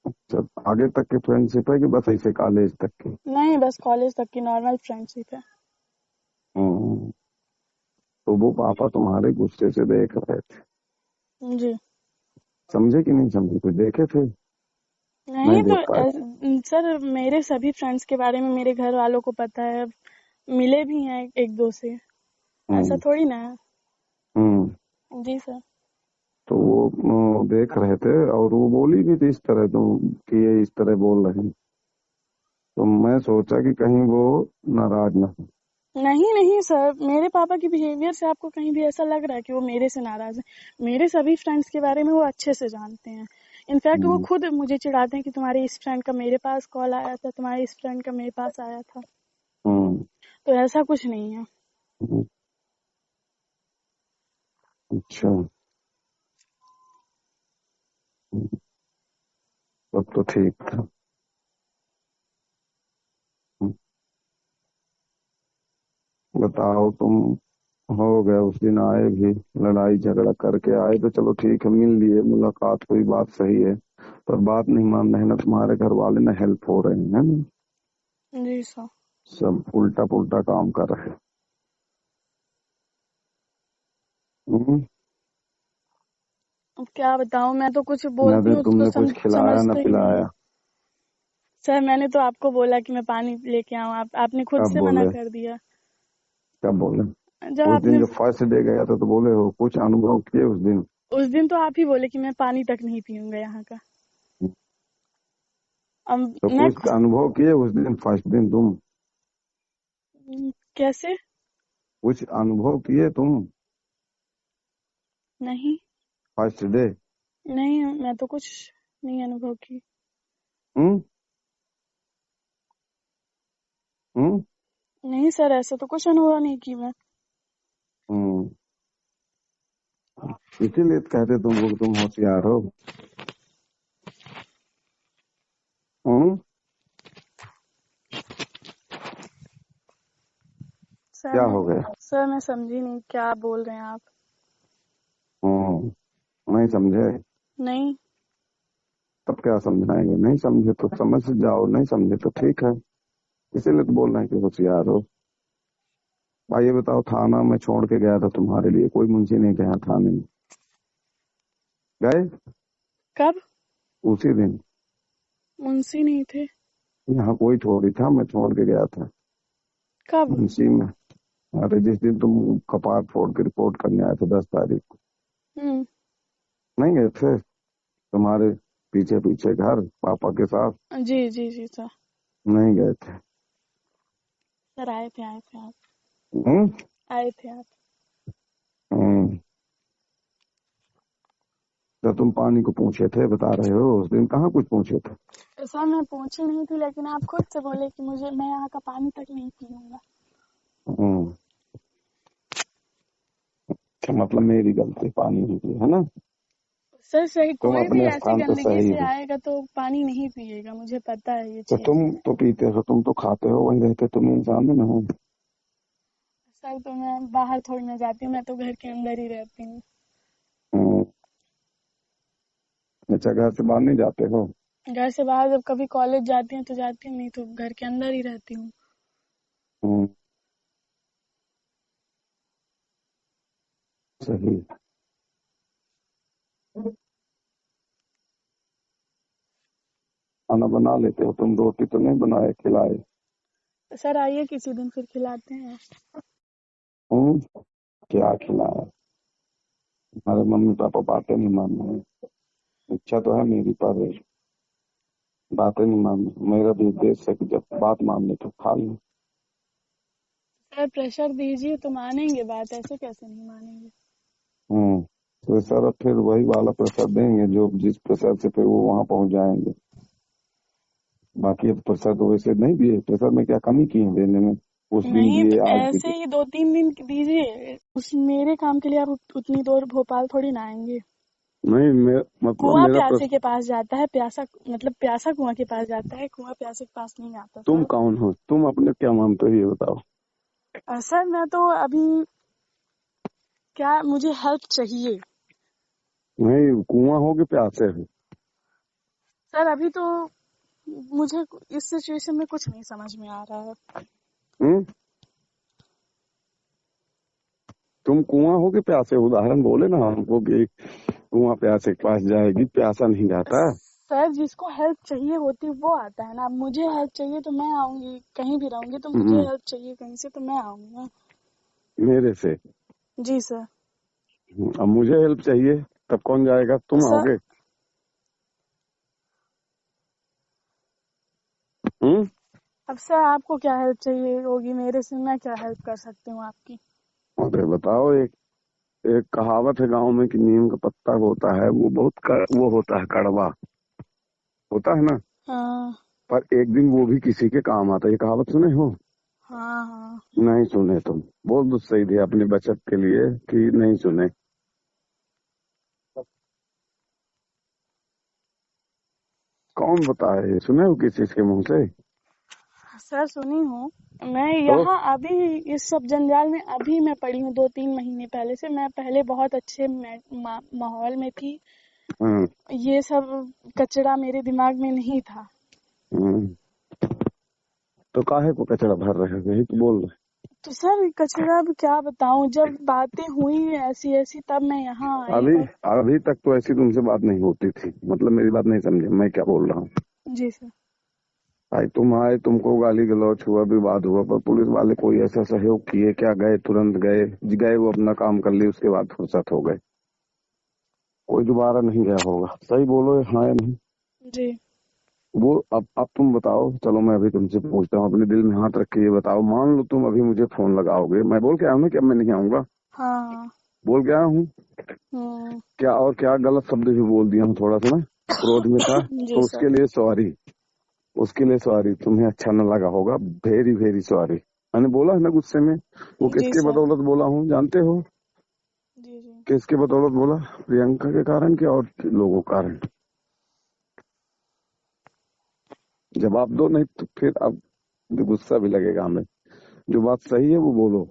अच्छा, आगे तक की फ्रेंडशिप है कि बस ऐसे कॉलेज तक की? नहीं, बस कॉलेज तक की नॉर्मल फ्रेंडशिप है। हम्म। तो वो पापा तुम्हारे गुस्से से देख रहे थे, जी। समझे कि नहीं समझे, कुछ देखे थे? नहीं नहीं तो देख पाए? सर मेरे सभी फ्रेंड्स के बारे में मेरे घर वालों को पता है, मिले भी हैं एक दो से। ऐसा हम्म। थोड़ी ना है। हम्म। जी सर। तो वो देख रहे थे, और वो बोली भी थी इस तरह तुम, कि ये इस तरह बोल रहे हैं। तो मैं सोचा कि कहीं वो नाराज ना हो। नहीं नहीं सर, मेरे पापा की बिहेवियर से आपको कहीं भी ऐसा लग रहा है कि वो मेरे से नाराज है? मेरे सभी फ्रेंड्स के बारे में वो अच्छे से जानते हैं। इनफैक्ट वो हम्म। खुद मुझे चिढ़ाते हैं कि तुम्हारे इस फ्रेंड का मेरे पास कॉल आया था, तुम्हारे इस फ्रेंड का मेरे पास आया था। हम्म। तो ऐसा कुछ नहीं है। हम्म। अच्छा। हम्म, तब तो ठीक था। हम्म, बताओ तुम, हो गया उस दिन आए भी, लड़ाई झगड़ा करके आए तो चलो ठीक है, मिल लिए, मुलाकात हुई, बात सही है। पर बात नहीं मान रहे ना तुम्हारे घर वाले, ना हेल्प हो रहे हैं ना, जी सर। सब उल्टा पुल्टा काम कर रहे हैं। हम्म। अब क्या बताऊं, मैं तो कुछ न बोलती तो हूँ तो तुमने कुछ खिलाया न समझते ही नहीं है। पिलाया। सर मैंने तो आपको बोला कि मैं पानी लेके आऊं, आपने खुद कब से मना बोले? कर दिया। कब बोले? जब उस दिन आपने जो फर्स्ट डे गया था तो बोले हो, कुछ अनुभव किए उस दिन? उस दिन तो आप ही बोले कि मैं पानी तक नहीं पीऊंगा यहाँ का। अब तो मैं कुछ अनुभव किए उस दिन, फर्स्ट दिन तुम? कैसे? कुछ अनुभव किए तुम नहीं। First day? नहीं, मैं तो कुछ नहीं अनुभव की। हम्म। हम्म। नहीं सर, ऐसा तो कुछ अनुभव नहीं की मैं। हम्म। इसीलिए तो कहते तुमको कि तुम होशियार हो। हम्म। सर क्या मैं हो गया? सर मैं समझी नहीं, क्या बोल रहे हैं आप? नहीं समझे? नहीं। तब क्या समझाएंगे, नहीं समझे तो समझ जाओ, नहीं समझे तो ठीक है। इसीलिए तो बोल रहे हैं कि होशियार हो। भाई ये बताओ, थाना में छोड़ के गया था तुम्हारे लिए, कोई मुंशी नहीं गया थाने में? गए? कब? उसी दिन? मुंशी नहीं थे। यहाँ कोई थोड़ी था, मैं छोड़ के गया था कब? मुंशी में। अरे जिस दिन तुम कपार फोड़ के रिपोर्ट करने आए थे, 10 तारीख को। हम्म। नहीं गए थे? तुम्हारे पीछे पीछे घर, पापा के साथ? जी जी जी सर। नहीं गए थे? सर आए थे आप। हम्म। आए थे आप। हम्म। तो तुम पानी को पूछे थे, बता रहे हो, उस दिन कहाँ कुछ पूछे थे? सर मैं पूछी नहीं थी, लेकिन आप खुद से बोले कि मैं यहाँ का पानी तक नहीं पीऊंगा। हम्म। अच्छा, मतलब मेरी गलती, पानी नहीं पी है ना? सर सही, तुम कोई भी अपने ऐसी स्थान पे गंदगी सही से हो। आएगा तो पानी नहीं पिएगा, मुझे पता है ये तो चीज। तुम तो पीते हो, तुम तो खाते हो, वहीं रहते, तुम इंसान ही ना हो? सर तो मैं बाहर थोड़ी ना जाती हूँ, मैं तो घर के अंदर ही रहती हूँ। हम्म। अच्छा, घर से बाहर नहीं जाते हो? घर से बाहर जब कभी कॉलेज जाती हूँ तो जाती हूँ, नहीं तो घर के अंदर ही रहती हूँ। हम्म, सही। खाना बना लेते हो तुम? रोटी तो नहीं बनाए खिलाए? सर आइए किसी दिन फिर खिलाते हैं। क्या खिलाया? हमारे मम्मी पापा बातें नहीं मान रहे। इच्छा तो है मेरी, पर बातें नहीं मान रहे। मेरा भी उद्देश्य है कि जब बात मान ले तो खा ले। सर प्रेशर दीजिए तो मानेंगे बात, ऐसे कैसे नहीं मानेंगे। हम्म। तो सर अब फिर वही वाला प्रेशर देंगे जो जिस प्रेशर से फिर वो वहां पहुंच जाएंगे। बाकी अब प्रेशर तो वैसे नहीं दिए, प्रेशर में क्या कमी की है देने में? उस दिन नहीं तो दिए, आज भी ऐसे दिए। ही 2-3 दिन दीजिए, उस मेरे काम के लिए आप उतनी दूर भोपाल थोड़ी ना आएंगे। नहीं मतलब कुआं मेरा प्यासे प्रश्न। के पास जाता है, प्यासा मतलब प्यासा कुआं के पास जाता है, कुआं प्यासे के पास नहीं आता तुम सर। कौन हो? तुम अपने क्या मानते हो ये बताओ? सर मैं तो अभी क्या, मुझे हेल्प चाहिए। नहीं, कुआं हो कि प्यासे हो? सर अभी तो मुझे इस सिचुएशन में कुछ नहीं समझ में आ रहा है। हम्म। तुम कुआं हो कि प्यासे हो? उदाहरण बोले ना हमको कि कुआं प्यासे के पास जाएगी, प्यासा नहीं जाता। सर जिसको हेल्प चाहिए होती वो आता है ना। अब मुझे हेल्प चाहिए तो मैं आऊंगी, कहीं भी रहूंगी तो मुझे हम्म, हेल्प चाहिए कहीं से तो मैं आऊंगी ना। मेरे से। जी सर। अब मुझे हेल्प चाहिए, तब कौन जाएगा? तुम सर आओगे? हम्म। अब सर आपको क्या हेल्प चाहिए होगी मेरे से, मैं क्या हेल्प कर सकती हूँ आपकी। अरे बताओ, एक एक कहावत है गांव में कि नीम का पत्ता होता है वो बहुत वो होता है, कड़वा होता है ना। हाँ पर एक दिन वो भी किसी के काम आता है। ये कहावत सुने हो? हाँ हाँ। नहीं सुने? तुम बोल दो सही थे अपनी बचत के लिए कि नहीं सुने। कौन बताए? सुने हो किस चीज के मुंह से? सर सुनी हूँ। मैं तो यहाँ अभी इस सब जंजाल में अभी मैं पड़ी हूँ 2-3 महीने पहले से। मैं पहले बहुत अच्छे माहौल में थी। हम्म। ये सब कचरा मेरे दिमाग में नहीं था। हम्म। तो काहे को कचरा भर रहे हो? यही तो बोल रहे। तो सर कचरा अब क्या बताऊं, जब बातें हुई ऐसी ऐसी तब मैं यहाँ आई अभी और। अभी तक तो ऐसी तुमसे बात नहीं होती थी, मतलब मेरी बात नहीं समझे मैं क्या बोल रहा हूँ? जी सर। भाई तुम आए, तुमको गाली गलौच हुआ, विवाद हुआ, पर पुलिस वाले कोई ऐसा सहयोग किए क्या? गए, तुरंत गए? गए वो अपना काम कर लिए, उसके बाद फुर्सत हो गए। कोई दोबारा नहीं गया होगा, सही बोलो हाँ या नहीं? जी। वो अब तुम बताओ, चलो मैं अभी तुमसे पूछता हूँ, अपने दिल में हाथ रख के ये बताओ, मान लो तुम अभी मुझे फोन लगाओगे, मैं बोल के आया हूँ ना कि अब मैं नहीं आऊंगा? हाँ। बोल के आया हूँ। हम्म। क्या और क्या गलत शब्द भी बोल दिया हूँ थोड़ा सा ना, क्रोध में था, जी तो सर। उसके लिए सॉरी। उसके लिए सॉरी, तुम्हें अच्छा न लगा होगा, वेरी वेरी सॉरी। मैंने बोला है ना गुस्से में। वो जी किसके सर। बदौलत बोला हूँ जानते हो? जी जी। किसके बदौलत बोला? प्रियंका के कारण के और लोगों के कारण? जवाब दो, नहीं तो फिर अब गुस्सा भी लगेगा हमें। जो बात सही है वो बोलो।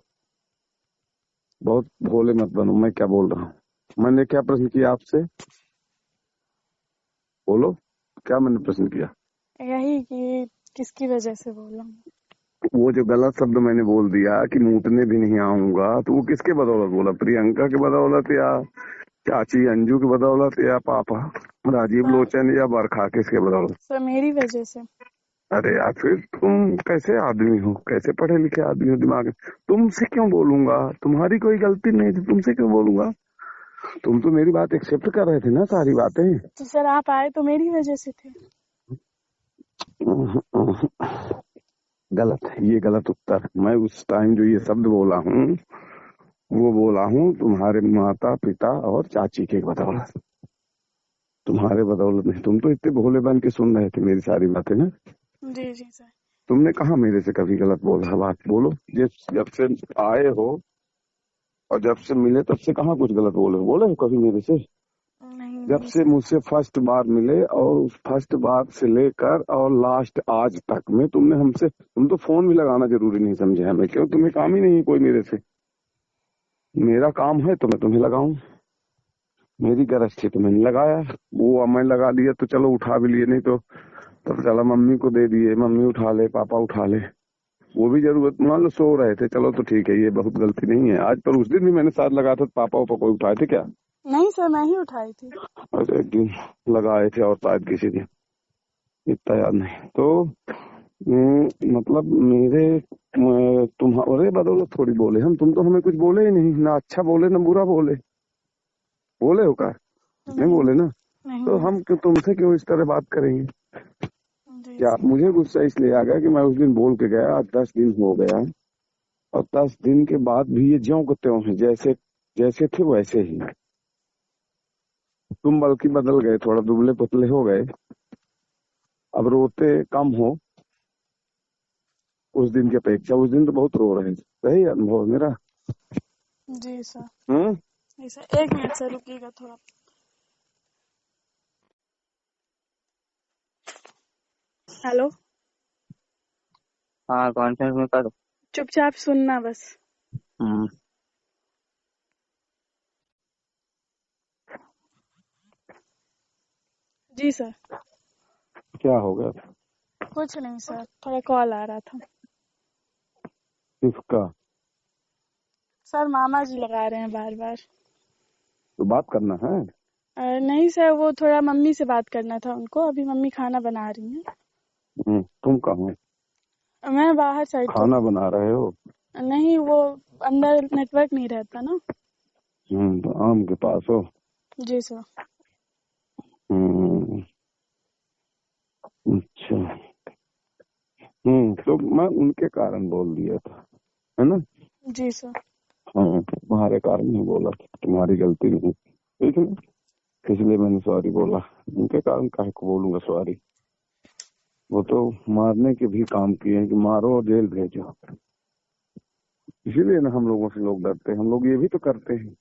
बहुत भोले मत बनो। मैं क्या बोल रहा हूँ? मैंने क्या प्रश्न किया आपसे? बोलो, क्या मैंने प्रश्न किया? यही कि किसकी वजह से बोला हूँ। वो जो गलत शब्द मैंने बोल दिया कि मूतने भी नहीं आऊंगा, तो वो किसके बदौलत बोला? प्रियंका के बदौलत, या चाची अंजू की बदौलत, या पापा राजीव सर लोचन, या बरखा? किसके बदौलत? सर मेरी वजह से। अरे यार, फिर तुम कैसे आदमी हो? कैसे पढ़े लिखे आदमी हो? दिमाग तुमसे क्यों बोलूंगा? तुम्हारी कोई गलती नहीं थी, तुमसे क्यों बोलूंगा? तुम तो मेरी बात एक्सेप्ट कर रहे थे ना, सारी बातें। तो सर आप आए तो मेरी वजह से थे। गलत है ये, गलत उत्तर। मैं उस टाइम जो ये शब्द बोला हूँ वो बोला हूँ तुम्हारे माता पिता और चाची के बदौलत, तुम्हारे बदौलत नहीं। तुम तो इतने भोले बन के सुन रहे थे मेरी सारी बातें ना। जी जी सर। तुमने कहा मेरे से कभी गलत बोला? बात बोलो। जब से आए हो और जब से मिले तब से कहाँ कुछ गलत बोले हो कभी मेरे से? नहीं जब नहीं से सर। मुझसे फर्स्ट बार मिले और उस फर्स्ट बार से लेकर और लास्ट आज तक में तुमने हमसे, तुम तो फोन भी लगाना जरूरी नहीं समझे हमें। क्यों? तुम्हें काम ही नहीं है कोई मेरे से? मेरा काम है तो मैं तुम्हें लगाऊं। मेरी गरज थी तो मैंने लगाया, वो मैं लगा लिया तो चलो उठा भी लिए, नहीं तो तब चला मम्मी को दे दिए, मम्मी उठा ले पापा उठा ले, वो भी जरूरत मान लो सो रहे थे, चलो तो ठीक है, ये बहुत गलती नहीं है आज। पर उस दिन भी मैंने साथ लगाया था, पापा वापा कोई उठाए थे क्या? नहीं सर, मैं ही उठाई थी। और एक दिन लगाए थे और शायद किसी दिन, इतना याद नहीं। तो मतलब मेरे तुम्हारे बदौलत थोड़ी बोले हम, तुम तो हमें कुछ बोले ही नहीं, ना अच्छा बोले ना बुरा बोले। बोले हो का? नहीं नहीं बोले ना। नहीं तो नहीं। हम क्यों तुमसे क्यों इस तरह बात करेंगे? जी क्या सर। मुझे गुस्सा इसलिए आ गया कि मैं उस दिन बोल के गया, आज 10 दिन हो गया, और 10 दिन के बाद भी ये ज्यों को त्यों है, जैसे जैसे थे वैसे ही। तुम बल्कि बदल गए, थोड़ा दुबले पतले हो गए, अब रोते कम हो उस दिन की अपेक्षा। उस दिन तो बहुत रो रहे थे, सही अनुभव मेरा। जी सर। हम्म। जी सर, एक मिनट सर रुकिएगा थोड़ा। हेलो। हाँ कॉन्फ्रेंस में करो। चुपचाप सुनना बस। हम्म। जी सर। क्या हो गया? कुछ नहीं सर, थोड़ा कॉल आ रहा था। किसका? सर मामा जी लगा रहे हैं बार बार। तो बात करना है। नहीं सर, वो थोड़ा मम्मी से बात करना था उनको, अभी मम्मी खाना बना रही हैं। तुम कहाँ? मैं बाहर साइड खाना थोड़ा। बना रहे हो? नहीं, वो अंदर नेटवर्क नहीं रहता ना। तो आम के पास हो? जी सर। हम्म। अच्छा। तो मैं उनके कारण बोल दिया था, है ना? जी सर। हाँ, तुम्हारे कारण नहीं बोला था, तुम्हारी गलती नहीं, ठीक है ना? इसलिए मैंने सॉरी बोला। उनके कारण काहे को बोलूंगा सॉरी? वो तो मारने के भी काम किए हैं कि मारो और जेल भेजो। इसीलिए ना हम लोगों से लोग डरते हैं, हम लोग ये भी तो करते हैं।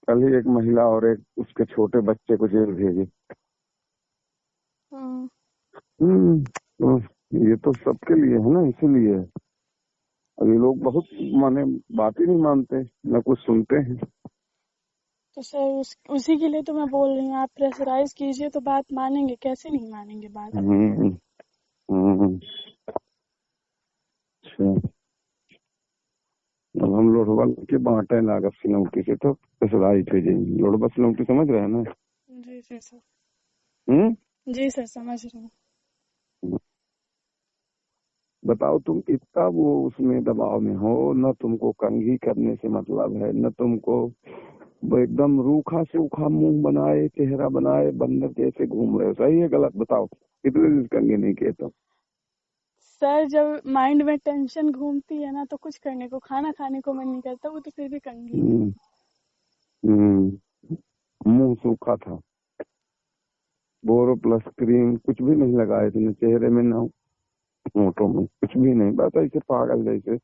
कल ही एक महिला और एक उसके छोटे बच्चे को जेल भेजे। हम्म। तो ये तो सबके लिए है ना, इसीलिए। अब ये लोग बहुत माने बात ही नहीं मानते, न कुछ सुनते हैं। तो सर उसी के लिए तो मैं बोल रही हूँ, आप प्रेशराइज कीजिए तो बात मानेंगे, कैसे नहीं मानेंगे बात। हम्म। हम्म। अच्छा। अब हम लोढ़वा के बांटे लागत सिलौटी से तो कसराई पे जाएंगे। लोढ़वा सिलौटी समझ रहे हैं ना? जी जी सर। हम्म। जी सर, समझ रही हूँ। बताओ, तुम इतना वो उसमें दबाव में हो, न तुमको कंघी करने से मतलब है, न तुमको वो एकदम रूखा सूखा मुंह बनाए चेहरा बनाए बंदर जैसे घूम रहे हो, सही है गलत बताओ? कितने दिन से कंघी नहीं किए तुम? सर जब माइंड में टेंशन घूमती है ना, तो कुछ करने को, खाना खाने को मन नहीं करता, वो तो फिर भी कंघी है। हम्म। हम्म। मुंह सूखा था, बोरो प्लस क्रीम कुछ भी नहीं लगाए थे, न चेहरे में न होठों में, कुछ भी नहीं, बस ऐसे पागल जैसे।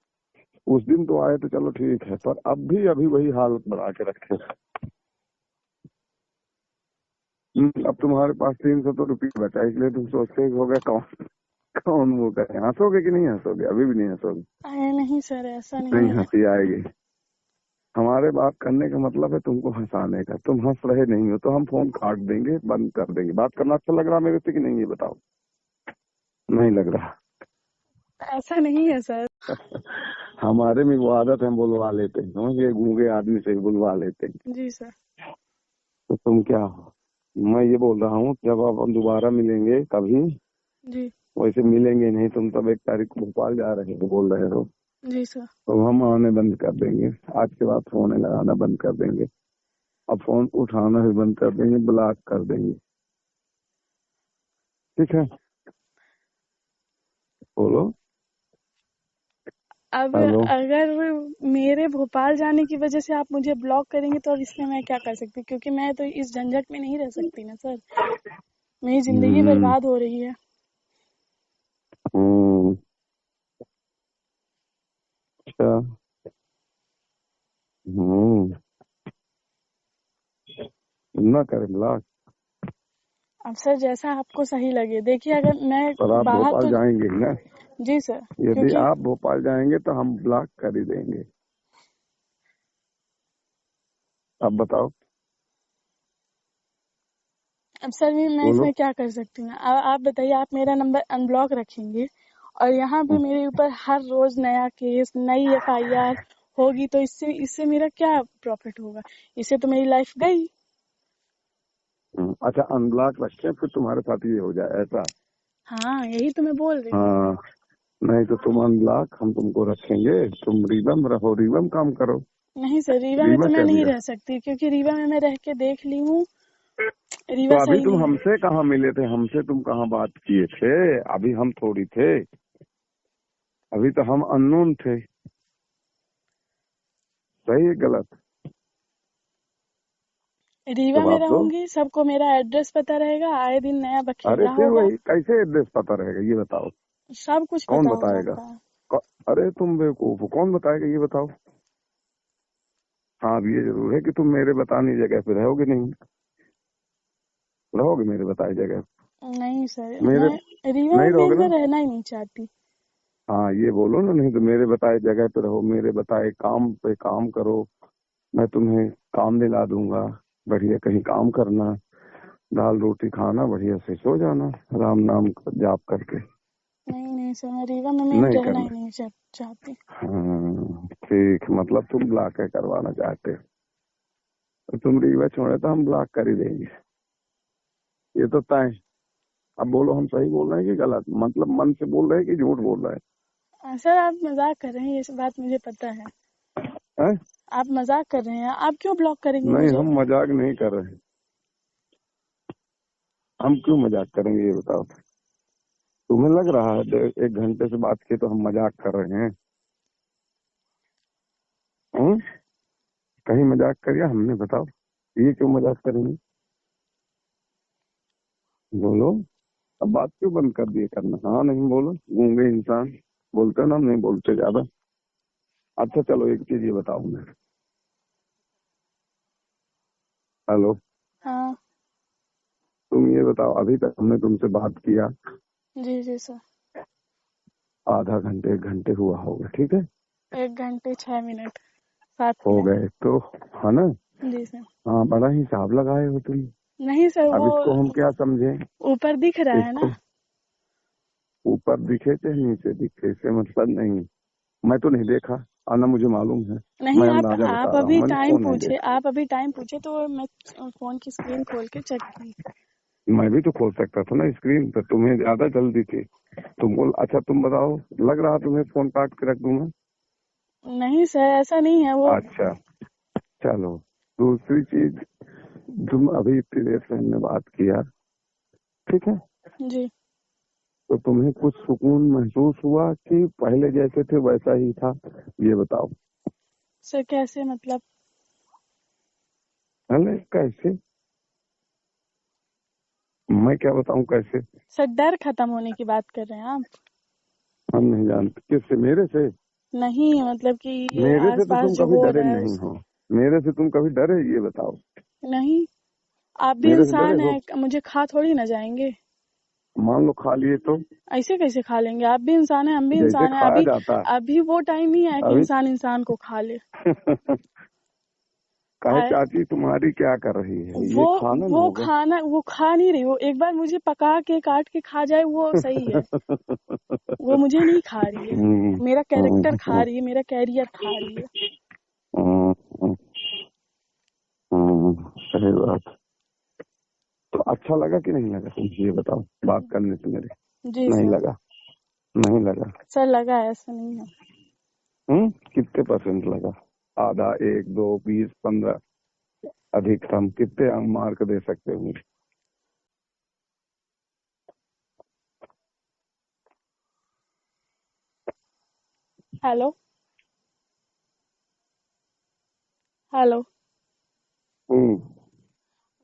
उस दिन तो आए तो चलो ठीक है, पर अब भी अभी वही हालत बना के रखे। अब तुम्हारे पास 300 तो रुपये बचा, इसलिए तुम सोचते हो गया कौन कौन वो करे। हंसोगे कि नहीं हंसोगे? अभी भी नहीं हंसोगे? अरे नहीं सर, ऐसा नहीं नहीं है। हंसी आएगी। हमारे बात करने का मतलब है तुमको हंसाने का। तुम हंस रहे नहीं हो तो हम फोन काट देंगे, बंद कर देंगे। बात करना अच्छा लग रहा मेरे से कि नहीं, ये बताओ? नहीं लग रहा? ऐसा नहीं है सर। हमारे में वो आदत है, हम बुलवा लेते हैं, समझ गए? गूंगे आदमी से ही बुलवा लेते हैं। जी सर। तो तुम क्या हो? मैं ये बोल रहा हूँ, जब आप हम दोबारा मिलेंगे कभी, जी। वैसे मिलेंगे नहीं, तुम तब 1 तारीख को भोपाल जा रहे हो बोल रहे हो, जी सर। तो हम आने बंद कर देंगे। आज के बाद फोन लगाना बंद कर देंगे, अब फोन उठाना भी बंद कर देंगे, ब्लॉक कर देंगे, ठीक है? बोलो। अब हेलो। अगर मेरे भोपाल जाने की वजह से आप मुझे ब्लॉक करेंगे तो अब इसमें मैं क्या कर सकती हूँ, क्योंकि मैं तो इस झंझट में नहीं रह सकती ना सर। मेरी जिंदगी हम्म। बर्बाद हो रही है। हम्म। अच्छा। हम्म। ना करें ब्लॉक? अब सर जैसा आपको सही लगे, देखिए अगर मैं पर आप बाहर भोपाल तो। जाएंगे ही ना? जी सर। यदि क्योंकि आप भोपाल जाएंगे तो हम ब्लॉक कर ही देंगे। अब बताओ। अब सर मैं बोलो। इसमें क्या कर सकती हूँ? आप बताइए, आप मेरा नंबर अनब्लॉक रखेंगे और यहाँ भी मेरे ऊपर हर रोज नया केस, नई FIR होगी, तो इससे इससे मेरा क्या प्रॉफिट होगा? इससे तो मेरी लाइफ गई। अच्छा, अनब्लॉक रखें फिर तुम्हारे साथ ये हो जाए ऐसा? हाँ, यही तो मैं बोल रही हूँ। हाँ, नहीं तो तुम अनब्लॉक, हम तुमको रखेंगे, तुम रीवा में रहो, रीवा में काम करो। नहीं सर, रीवा में रीवा तो मैं क्या नहीं दिया? रह सकती, क्योंकि रीवा में मैं रह के देख ली हूँ, तो रीवा अभी सही तुम नहीं है। हमसे कहाँ मिले थे? हमसे तुम कहाँ बात किए थे? अभी हम थोड़ी थे, अभी तो हम अननोन थे। सही है गलत? रीवा में जवाब दो। रहूंगी, सबको मेरा एड्रेस पता रहेगा, आए दिन नया अरे बखेड़ा फिर होगा, वही कैसे एड्रेस पता रहेगा ये बताओ? सब कुछ कौन पता हो बताएगा? जाता है। अरे तुम बेवकूफ हो, कौन बताएगा ये बताओ? हाँ, अब ये जरूर है कि तुम मेरे बताने जगह पे रहोगे नहीं, रहोगे मेरे बताए जगह? नहीं सर, मेरे मैं रीवा नहीं में भी रहोगे एक बार ना? रहना ही नहीं चाहती। हाँ, ये बोलो ना, नहीं तो मेरे बताए जगह पे रहो, मेरे बताए काम पे काम करो। मैं तुम्हें काम दिला दूंगा, बढ़िया कहीं काम करना, दाल रोटी खाना, बढ़िया से सो जाना, राम नाम जाप करके। नहीं सर, मैं रीवा में मैं नहीं रहना ही करना? नहीं चाहती। हाँ ठीक, मतलब तुम ब्लॉक करवाना चाहते हो, तो तुम रीवा छोड़े तो हम ब्लॉक कर ही देंगे, ये तो तय। अब बोलो, हम सही बोल रहे हैं कि गलत? मतलब मन से बोल रहे हैं कि झूठ बोल रहे सर आप मजाक कर रहे हैं, ये सब बात मुझे पता है। हैं? आप मजाक कर रहे हैं, आप क्यों ब्लॉक करेंगे नहीं, मुझे? हम मजाक नहीं कर रहे। हम क्यों मजाक करेंगे ये बताओ? तुम्हें लग रहा है 1 घंटे से बात किए तो हम मजाक कर रहे हैं? हम्म? कहीं मजाक करिए हमने, बताओ, ये क्यों मजाक करेंगे? बोलो। अब बात क्यों बंद कर दिए करना? हाँ नहीं बोलो, गूंगे इंसान, बोलते ना, हम नहीं बोलते ज्यादा। अच्छा चलो, एक चीज ये बताओ मैं। हेलो, हाँ तुम ये बताओ, अभी तक हमने तुमसे बात किया जी जी सर। आधा घंटे 1 घंटे हुआ होगा, ठीक है? 1 घंटे 6 मिनट 7 हो मिनट गए तो, है ना? जी सर। हाँ, बड़ा हिसाब लगाए हो तुम। नहीं सर, अब वो इसको हम क्या समझे? ऊपर दिख रहा है इसको ना। ऊपर दिखे चाहे नीचे दिखे, इससे मतलब नहीं। मैं तो नहीं देखा, आना मुझे मालूम है। नहीं, मैं अंदाजा बता आप रहा हूँ, अभी मैंने टाइम फोन नहीं पूछे, देखा। आप अभी टाइम पूछे तो मैं फोन की स्क्रीन खोल के चेक की। मैं भी तो खोल सकता था ना स्क्रीन पर, तुम्हें ज्यादा जल्दी थी। तुमको अच्छा, तुम बताओ, लग रहा तुम्हें फोन काट के रख दूंगा? नहीं सर, ऐसा नहीं है वो। अच्छा चलो, दूसरी चीज, तुम अभी इतनी देर से हमने बात किया, ठीक है? जी तो तुम्हें कुछ सुकून महसूस हुआ कि पहले जैसे थे वैसा ही था? ये बताओ। सर, कैसे मतलब? अरे कैसे? मैं क्या बताऊं कैसे? सर, डर खत्म होने की बात कर रहे हैं आप? हम नहीं जानते किससे, मेरे से? नहीं, मतलब कि ये मेरे से तो आसपास तुम जो कभी हो डरे रहा है नहीं हो, मेरे से तुम कभी डरे ये बताओ? नहीं, आप भी मेरे से डरे इंसान हो? है, मुझे खा थोड़ी ना जाएंगे। मान लो खा लिए तो? ऐसे कैसे खा लेंगे? आप भी इंसान है, हम भी जैसे इंसान है। खाया अभी जाता अभी वो टाइम नहीं है कि अभी। इंसान इंसान को खा ले। कहे आए, चाची तुम्हारी क्या कर रही है, वो ये खाना ना वो होगा? खाना वो खा नहीं रही, वो एक बार मुझे पका के काट के खा जाए वो सही है। वो मुझे नहीं खा रही है, मेरा कैरेक्टर खा रही है, मेरा कैरियर खा रही है। सही बात। तो अच्छा लगा कि नहीं लगा तुम ये बताओ, बात करने से मेरे? जी नहीं सर। लगा? नहीं लगा? सर लगा है, ऐसा नहीं है। कितने परसेंट लगा? आधा, 1, 2, 20, 15? अधिकतम कितने हम मार्क दे सकते हो मुझे? Hello hello. हम्म,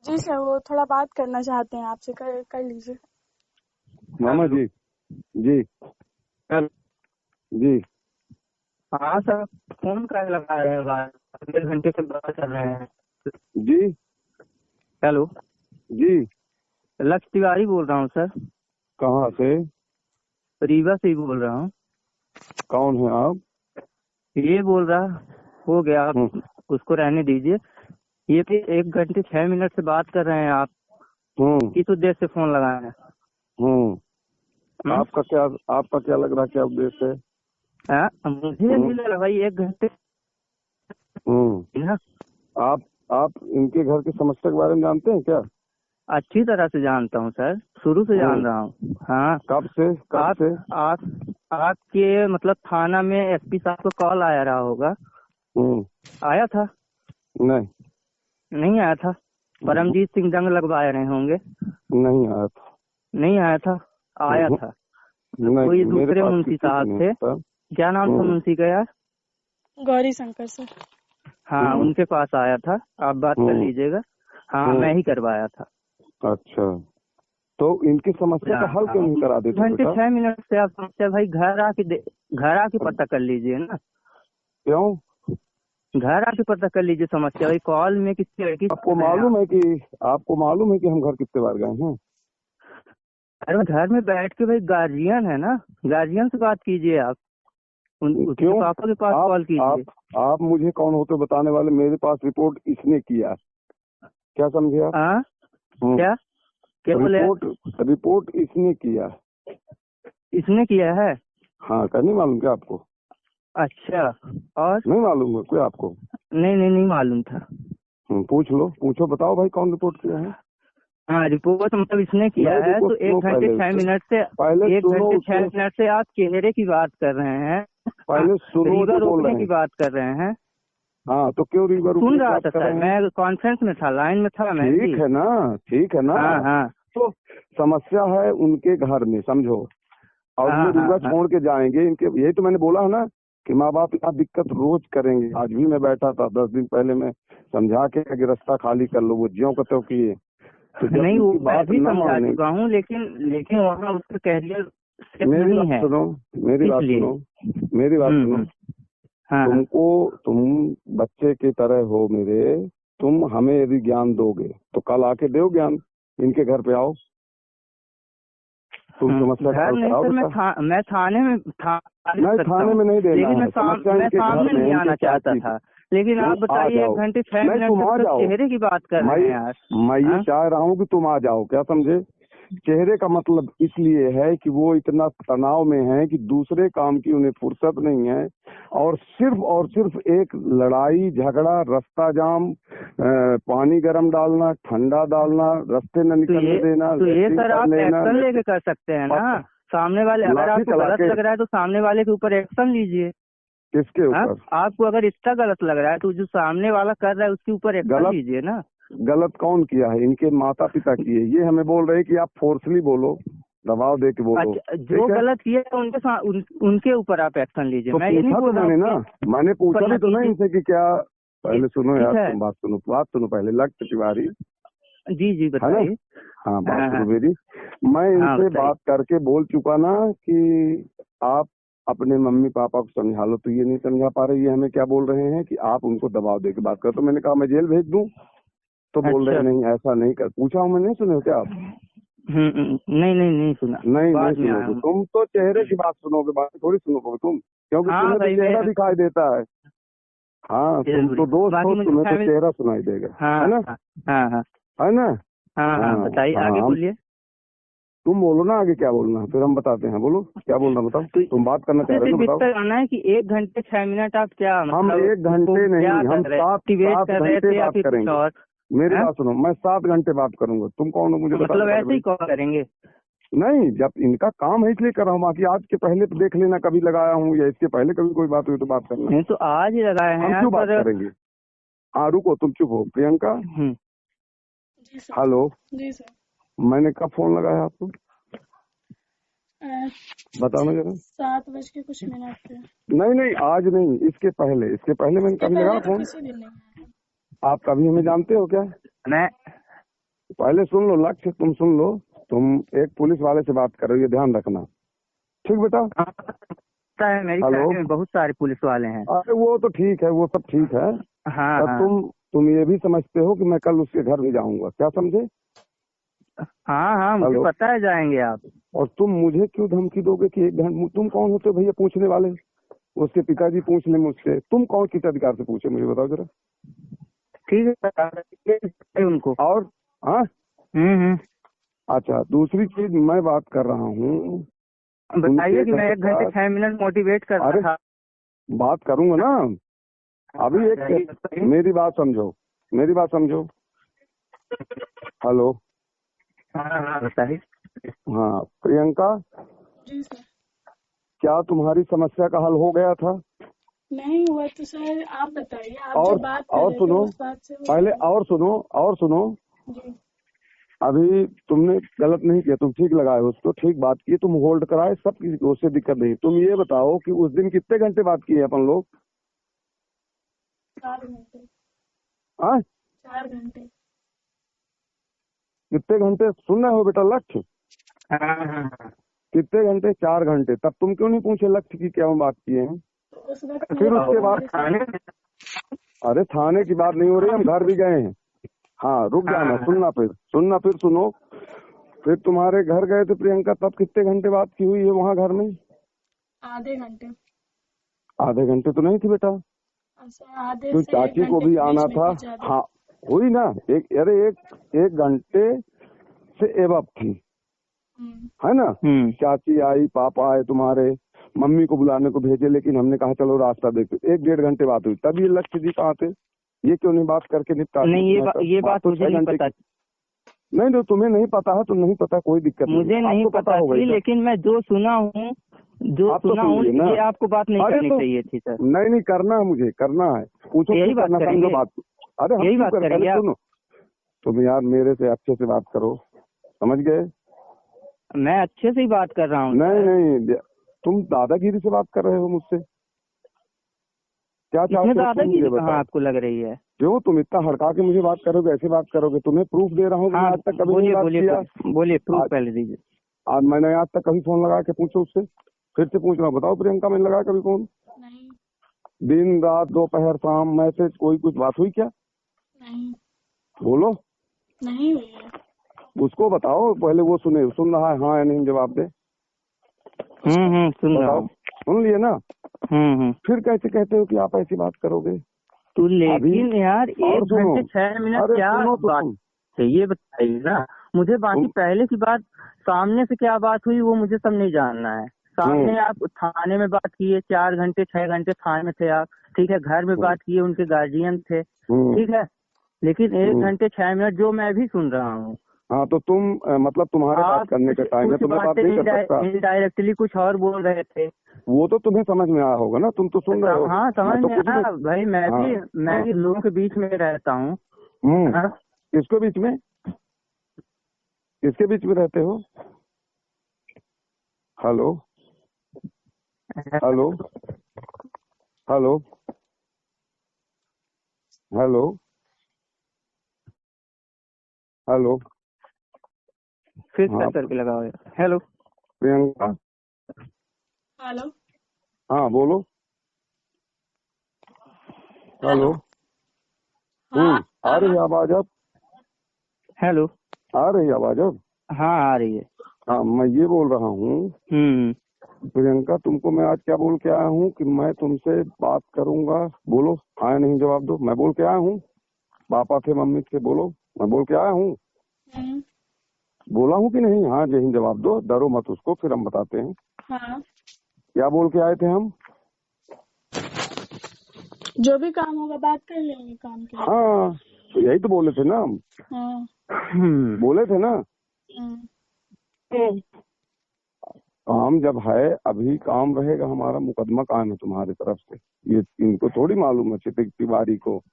जी सर, वो थोड़ा बात करना चाहते हैं आपसे, कर लीजिए। मामा जी। जी हेलो। जी। हाँ सर, फोन का लगा रहे हैं, बात 1 घंटे से बात कर रहे हैं। जी हेलो, जी। लक्ष्य तिवारी बोल रहा हूँ सर, कहाँ से? रीवा से ही बोल रहा हूँ। कौन है आप? ये बोल रहा, हो गया, आप हम्म, उसको रहने दीजिए। ये भी 1 घंटे 6 मिनट से बात कर रहे हैं आप। किस उद्देश्य से फोन लगाए हैं? आपका क्या लग रहा है, क्या उद्देश्य है? मुझे नहीं लगा भाई, 1 घंटे ना। आप इनके घर की समस्या के बारे में जानते हैं क्या? अच्छी तरह से जानता हूँ सर, शुरू से जान रहा हूँ। हाँ, कब से? आपके मतलब थाना में एसपी साहब को कॉल आया रहा होगा। आया था? नहीं आया था। परमजीत सिंह जंग लगवाए रहे होंगे। नहीं आया था। आया था। कोई दूसरे मुंशी साहब थे, क्या नाम था मुंशी का यार? गौरी शंकर सर। हाँ, उनके पास आया था, आप बात कर लीजिएगा। हाँ, मैं ही करवाया था। अच्छा, तो इनकी समस्या का हल क्यों नहीं करा देते? 1 घंटे 6 मिनट से आप समस्या भाई घर आके पता कर लीजिए ना। क्यों? घर आके पता कर लीजिए समस्या भाई, कॉल में किसी लड़की। आपको मालूम है कि हम घर कितने बार गए हैं? अरे घर में बैठ के भाई, गार्जियन है ना, गार्जियन से बात कीजिए आप। उसके पापा के पास कॉल कीजिए। आप मुझे कौन होते बताने वाले? मेरे पास रिपोर्ट इसने किया, क्या समझे आप? क्या बोले? रिपोर्ट इसने किया है। हाँ, क्या नहीं मालूम क्या आपको? अच्छा, और नहीं मालूम है कोई आपको? नहीं मालूम था। पूछो बताओ भाई, कौन रिपोर्ट किया है? हाँ, रिपोर्ट मतलब इसने किया है। तो 1 घंटे 6 मिनट से 1 घंटे 6 मिनट से आप चेहरे की बात कर रहे हैं, पहले सुनो, रिवर रोकने की बात कर रहे हैं। हाँ, तो क्यों रिवर? सुन रहा था सर, मैं कॉन्फ्रेंस में था, लाइन में था मैं। ठीक है ना। हाँ। तो समस्या है उनके घर में, समझो, और वो रिवर छोड़ के जाएंगे इनके। यही तो मैंने बोला है ना कि माँ बाप यहाँ दिक्कत रोज करेंगे। आज भी मैं बैठा था, 10 दिन पहले मैं समझा के कि रास्ता खाली कर लो, वो ज्यों कतो किए। तो नहीं, वो मैं भी समझा चुका हूँ, लेकिन वहाँ उसका कैरियर मेरी बात सुनो। हाँ। तुम बच्चे की तरह हो मेरे, तुम हमें यदि ज्ञान दोगे तो कल आके दो ज्ञान, इनके घर पे आओ, तुम समस्या घर नहीं सर, मैं थाने में था। थाने में नहीं देना, लेकिन मैं सामने नहीं आना चाहता था। लेकिन आप बताइए, 1 घंटे 6 मिनट चेहरे की बात कर रहे हैं यार। मैं ये चाह रहा हूँ कि तुम आ जाओ, क्या समझे? चेहरे का मतलब इसलिए है कि वो इतना तनाव में है कि दूसरे काम की उन्हें फुर्सत नहीं है, और सिर्फ एक लड़ाई झगड़ा, रास्ता जाम, पानी गर्म डालना, ठंडा डालना, रास्ते न निकलने देना। तो ये सर आप एक्शन लेके कर सकते हैं ना। सामने वाले, अगर आपको गलत लग रहा है तो सामने वाले के ऊपर एक्शन लीजिए। किसके ऊपर? आपको अगर इसका गलत लग रहा है तो जो सामने वाला कर रहा है उसके ऊपर एक्शन लीजिए ना। गलत कौन किया है? इनके माता पिता किए। ये हमें बोल रहे हैं कि आप फोर्सली बोलो, दबाव दे के बोलो। अच्छा, जो गलत किया है उनके ऊपर आप एक्शन लीजिए। तो मैं ये नहीं बोल रहा ना, मैंने पूछा भी तो नहीं इनसे कि क्या। पहले सुनो यार, तुम बात सुनो पहले। लक्ष्य तिवारी। जी बताइए। हाँ, बात सुनो मेरी। मैं इनसे बात करके बोल चुका ना कि आप अपने मम्मी पापा को समझा लो, तो ये नहीं समझा पा रहे। ये हमें क्या बोल रहे हैं कि आप उनको दबाव दे के बात करो। तो मैंने कहा मैं जेल भेज दूं, तो बोल रहे नहीं ऐसा नहीं कर। पूछा हूँ मैं, नहीं सुने हो क्या आप? नहीं सुना। नहीं सुनोगे तुम, तो चेहरे की बात सुनोगे, बात थोड़ी सुनोगे तुम, क्योंकि तुम्हें तो चेहरा दिखाई देता है। हाँ, तुम तो दोस्त हो, तुम्हें तो चेहरा सुनाई देगा, है ना? है ना? हाँ, बताइए, आगे बोलिए। तुम बोलो ना आगे क्या बोलना है, फिर हम बताते हैं। बोलो क्या बोलना, बताओ। तुम बात करना चाह रहे हो, बताओ। बताना है कि 1 घंटे 6 मिनट आप क्या, हम 1 घंटे नहीं, हम 7 घंटे बात करेंगे। मेरी बात सुनो, मैं 7 घंटे बात करूंगा। तुम कौन हो मुझे मतलब ऐसे ही कॉल करेंगे? नहीं, जब इनका काम है इसलिए कर रहा हूँ। बाकी आज के पहले तो देख लेना कभी लगाया हूँ, या इसके पहले कभी कोई बात हुई तो बात करना। नहीं तो आज ही लगाए हैं। हम क्यों बात करेंगे? हाँ रुको, तुम चुप हो। प्रियंका, हेलो। जी सर। मैंने कब फोन लगाया आपको? बताओ ना जरा। 7 बज के कुछ मिनट पे। नहीं, आज नहीं, इसके पहले मैंने कभी लगाया फोन? किसी दिन नहीं। आप कभी हमें जानते हो क्या? मैं पहले सुन लो लक्ष्य, तुम सुन लो। तुम एक पुलिस वाले से बात कर रहे हो, ये ध्यान रखना, ठीक बेटा? है, मेरी फैमिली में बहुत सारे पुलिस वाले हैं। अरे वो तो ठीक है, वो सब ठीक है। हाँ। तुम ये भी समझते हो कि मैं कल उसके घर भी जाऊंगा, क्या समझे? हाँ, मुझे पता है जाएंगे आप। और तुम मुझे क्यों धमकी दोगे कि 1 घंटे? तुम कौन होते हो भैया पूछने वाले? उसके पिताजी पूछ ले मुझसे। तुम कौन किस अधिकार से पूछे, मुझे बताओ जरा। ठीक है उनको। और हाँ, अच्छा, दूसरी चीज मैं बात कर रहा हूँ, बताइए कि मैं 1 घंटे 6 मिनट मोटिवेट करता अरे था। बात करूंगा ना, अभी एक मेरी बात समझो, मेरी बात समझो। हेलो। हाँ बताइए। हाँ प्रियंका, जी सर। क्या तुम्हारी समस्या का हल हो गया था? नहीं हुआ तो सर आप बताइए, आप जो और बात कर और रहे थे सुनो, उस बात से पहले और सुनो जी। अभी तुमने गलत नहीं किया, तुम ठीक लगाए उसको, ठीक बात की, तुम होल्ड कराए, सब किसी को उससे दिक्कत नहीं। तुम ये बताओ कि उस दिन कितने घंटे बात किए अपन लोग? 4 घंटे। हाँ 4 घंटे। कितने घंटे सुन रहे हो बेटा? लक्ष्य कितने घंटे? 4 घंटे। तब तुम क्यों नहीं पूछे लक्ष्य की क्या बात किए हैं? उस वक्त फिर उसके बाद अरे थाने की बात नहीं हो रही, हम घर भी गए हैं। हाँ रुक जाना, सुनना फिर सुनो। फिर तुम्हारे घर गए थे प्रियंका, तब कितने घंटे बात की हुई है वहाँ घर में? आधे घंटे। आधे घंटे तो नहीं थी बेटा, अच्छा, आधे तो से 1 चाची को घंटे भी के आना बीच में था। थी ज्यादा। हाँ हुई ना, एक घंटे से एबव थी, है ना? चाची आई, पापा आए तुम्हारे, मम्मी को बुलाने को भेजे, लेकिन हमने कहा चलो रास्ता देखते। 1-1.5 घंटे बात हुई, तब ये लक्ष्य जी कहाँ थे? ये क्यों नहीं बात करके निपटा? नहीं ये बात तो मुझे नहीं पता। नहीं तो तुम्हें नहीं पता है तो नहीं पता, कोई दिक्कत नहीं, मुझे नहीं पता थी, लेकिन मैं जो सुना हूँ ये आपको बात नहीं करनी चाहिए थी सर। नहीं करना है, मुझे करना है, पूछो यही बात करेंगे। बात। अरे यही बात करेंगे। सुनो, तुम यार मेरे से अच्छे से बात करो, समझ गए? मैं अच्छे से ही बात कर रहा हूँ। नहीं तुम दादागिरी से बात कर रहे हो मुझसे, क्या चाहते हो? दादागिरी कहाँ आपको लग रही है? क्यों तुम इतना हड़का के मुझे बात करोगे, ऐसे बात करोगे? तुम्हें प्रूफ दे रहा हूँ। हाँ, आज तक कभी नहीं बात किया। बोलिए प्रूफ पहले दीजिए। आज मैंने आज तक कभी फोन लगा के पूछो उससे, फिर से पूछ रहा हूँ, बताओ प्रियंका मैंने लगाया कभी फोन? नहीं। दिन रात दोपहर शाम मैसेज, कोई कुछ बात हुई क्या? नहीं। बोलो। नहीं हुई है। उसको बताओ, पहले वो सुन रहा है हाँ या नहीं जवाब दे। सुन रहा हूँ। सुन लिए ना? फिर कैसे कहते हो कि आप ऐसी बात करोगे? तो लेकिन यार 1 घंटे 6 मिनट क्या बात है ये बताइए ना मुझे। बाकी पहले की बात, सामने से क्या बात हुई वो मुझे सब नहीं जानना है। सामने आप थाने में बात किए, 4 घंटे 6 घंटे थाने में थे आप, ठीक है। घर में बात किए, उनके गार्जियन थे, ठीक है। लेकिन 1 घंटे 6 मिनट जो मैं भी सुन रहा हूँ। हाँ तो तुम मतलब तुम्हारे बात करने का टाइम है, तुम्हें बात नहीं कर सकता। इनडायरेक्टली कुछ और बोल रहे थे, वो तो तुम्हें समझ में आया होगा ना, तुम तो सुन रहे हो। हाँ समझ में आया भाई, मैं भी लोगों के बीच में रहता हूँ। किसके बीच में? किसके बीच में रहते हो? Hello hello hello hello hello फिर करके लगाओ। हेलो प्रियंका। हेलो। हाँ बोलो। हेलो। आ रही है आवाज अब? हेलो आ रही है आवाज अब? हाँ आ रही है। हाँ मैं ये बोल रहा हूँ प्रियंका, तुमको मैं आज क्या बोल के आया हूँ कि मैं तुमसे बात करूंगा। बोलो हाँ या नहीं जवाब दो। मैं बोल के आया हूँ, पापा थे मम्मी थे, बोलो मैं बोल के आया हूँ। बोला हूँ कि नहीं? हाँ जय हिंद जवाब दो, डरो मत उसको, फिर हम बताते हैं। हाँ। क्या बोल के आए थे हम? जो भी काम होगा बात कर लेंगे काम के। हाँ तो यही तो बोले थे ना हम। बोले थे ना। काम जब है, अभी काम रहेगा हमारा, मुकदमा काम है तुम्हारी तरफ से, ये इनको थोड़ी मालूम है चितिक तिवारी को।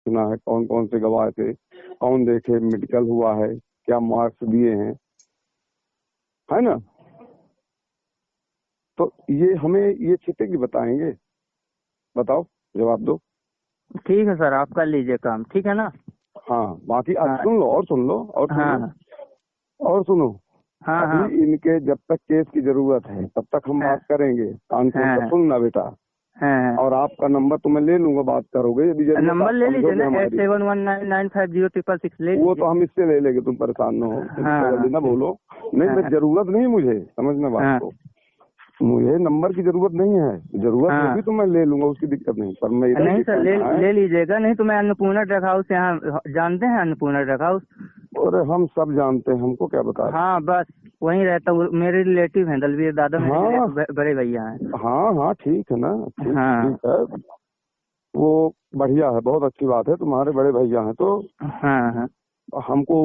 सुना है कौन कौन से गवाह थे, कौन देखे, मेडिकल हुआ है, क्या मार्क्स दिए हैं, है ना? तो ये हमें ये चितिक बताएंगे। बताओ जवाब दो। ठीक है सर, आप कर लीजिए काम, ठीक है ना? हाँ बाकी सुन लो और सुन लो और सुनो। अभी इनके जब तक केस की जरूरत है तब तक हम बात करेंगे। कानपुर का सुनना बेटा। और आपका नंबर तो मैं ले लूंगा, बात करोगे यदि नंबर ले लीजिए ना 8719950666 ले। वो तो हम इससे ले लेंगे, तुम परेशान न हो, जल्दी ना बोलो। नहीं मैं जरूरत नहीं मुझे, समझना बात को। मुझे नंबर की जरूरत नहीं है, जरूरत होगी तो मैं ले लूंगा, उसकी दिक्कत नहीं। पर मैं नहीं सर, ले लीजिएगा। नहीं तो मैं अन्नपूर्णा ड्रग हाउस, यहाँ जानते हैं अन्नपूर्णा ड्रग हाउस? और हम सब जानते हैं, हमको क्या बता रहे? हाँ बस वहीं रहता हूँ, मेरे रिलेटिव हैं, दलवीर दादा मेरे बड़े भैया हैं। हाँ हाँ ठीक है ना, ठीक है, वो बढ़िया है, बहुत अच्छी बात है, तुम्हारे बड़े भैया हैं तो हाँ हमको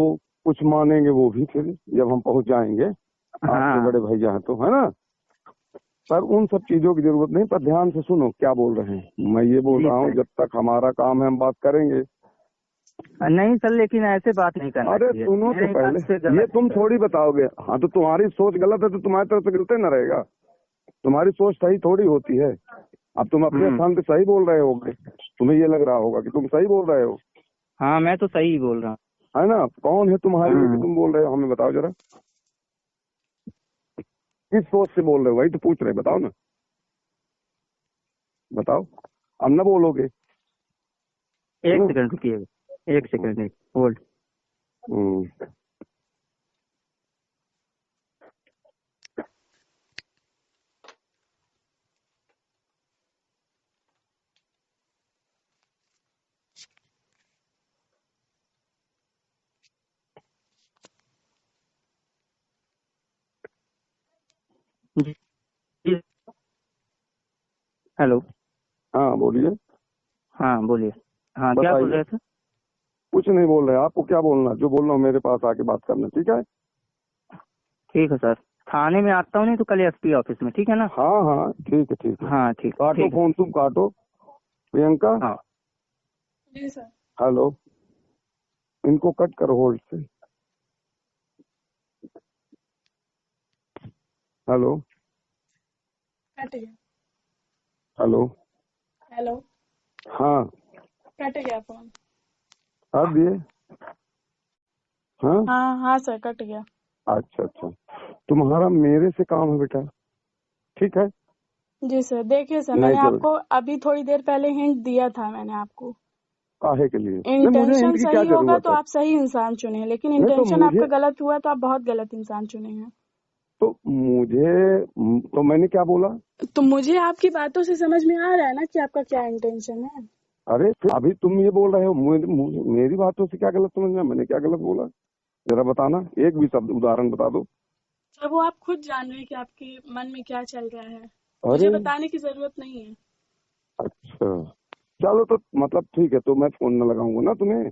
कुछ मानेंगे वो भी फिर जब हम पहुंच जाएंगे। आपके बड़े भैया हैं तो, है ना। पर उन सब चीजों की जरूरत नहीं। पर ध्यान से सुनो क्या बोल रहे हैं। मैं ये बोल रहा हूँ जब तक हमारा काम है हम बात करेंगे। नहीं सर, लेकिन ऐसे बात नहीं करना। अरे सुनो तो पहले, ये तुम थोड़ी बताओगे। हाँ तो तुम्हारी सोच गलत है तो तुम्हारी तरफ से गलत ना रहेगा। तुम्हारी सोच सही थोड़ी होती है। अब तुम अपने स्थान पे सही बोल रहे होगे, तुम्हें ये लग रहा होगा कि तुम सही बोल रहे हो। हाँ मैं तो सही ही बोल रहा हूँ, है ना। कौन है तुम्हारे कि तुम बोल रहे हो, हमें बताओ जरा, किस सोच से बोल रहे हो, वही तो पूछ रहे, बताओ ना, बताओ। अब ना बोलोगे। एक सेकंड रुकिए, एक सेकंड होल्ड। हेलो। हाँ बोलिए। हाँ बोलिए। हाँ क्या बोल रहे थे? कुछ नहीं बोल रहे, आपको क्या बोलना, जो बोलना हो मेरे पास आके बात करना, ठीक है। ठीक है सर, थाने में आता हूँ, नहीं तो कल एसपी ऑफिस में, ठीक है ना? हाँ हाँ ठीक है, ठीक है। हाँ ठीक। काटो फोन, तुम काटो। प्रियंका। हाँ जी सर। हेलो, इनको कट करो होल्ड से। हेलो। कट गया। हेलो। हेलो। हाँ कट गया फोन। कर दिए। हाँ हाँ सर कट गया। अच्छा अच्छा, तुम्हारा मेरे से काम है बेटा, ठीक है। जी सर। देखिए सर, मैंने आपको अभी थोड़ी देर पहले हिंट दिया था, मैंने आपको। काहे के लिए? इंटेंशन सही होगा तो आप सही इंसान चुने, लेकिन इंटेंशन आपका गलत हुआ तो आप बहुत गलत इंसान चुने हैं। तो मैंने क्या बोला? तो मुझे आपकी बातों से समझ में आ रहा है ना कि आपका क्या इंटेंशन है। अरे फिर अभी तुम ये बोल रहे हो, मेरी बातों से क्या गलत समझना, मैंने क्या गलत बोला, जरा बताना, एक भी शब्द उदाहरण बता दो। सर वो आप खुद जान रहे हैं कि आपके मन में क्या चल रहा है, मुझे बताने की जरूरत नहीं है। अच्छा चलो, तो मतलब ठीक है, तो मैं फोन न लगाऊंगा ना, तुम्हें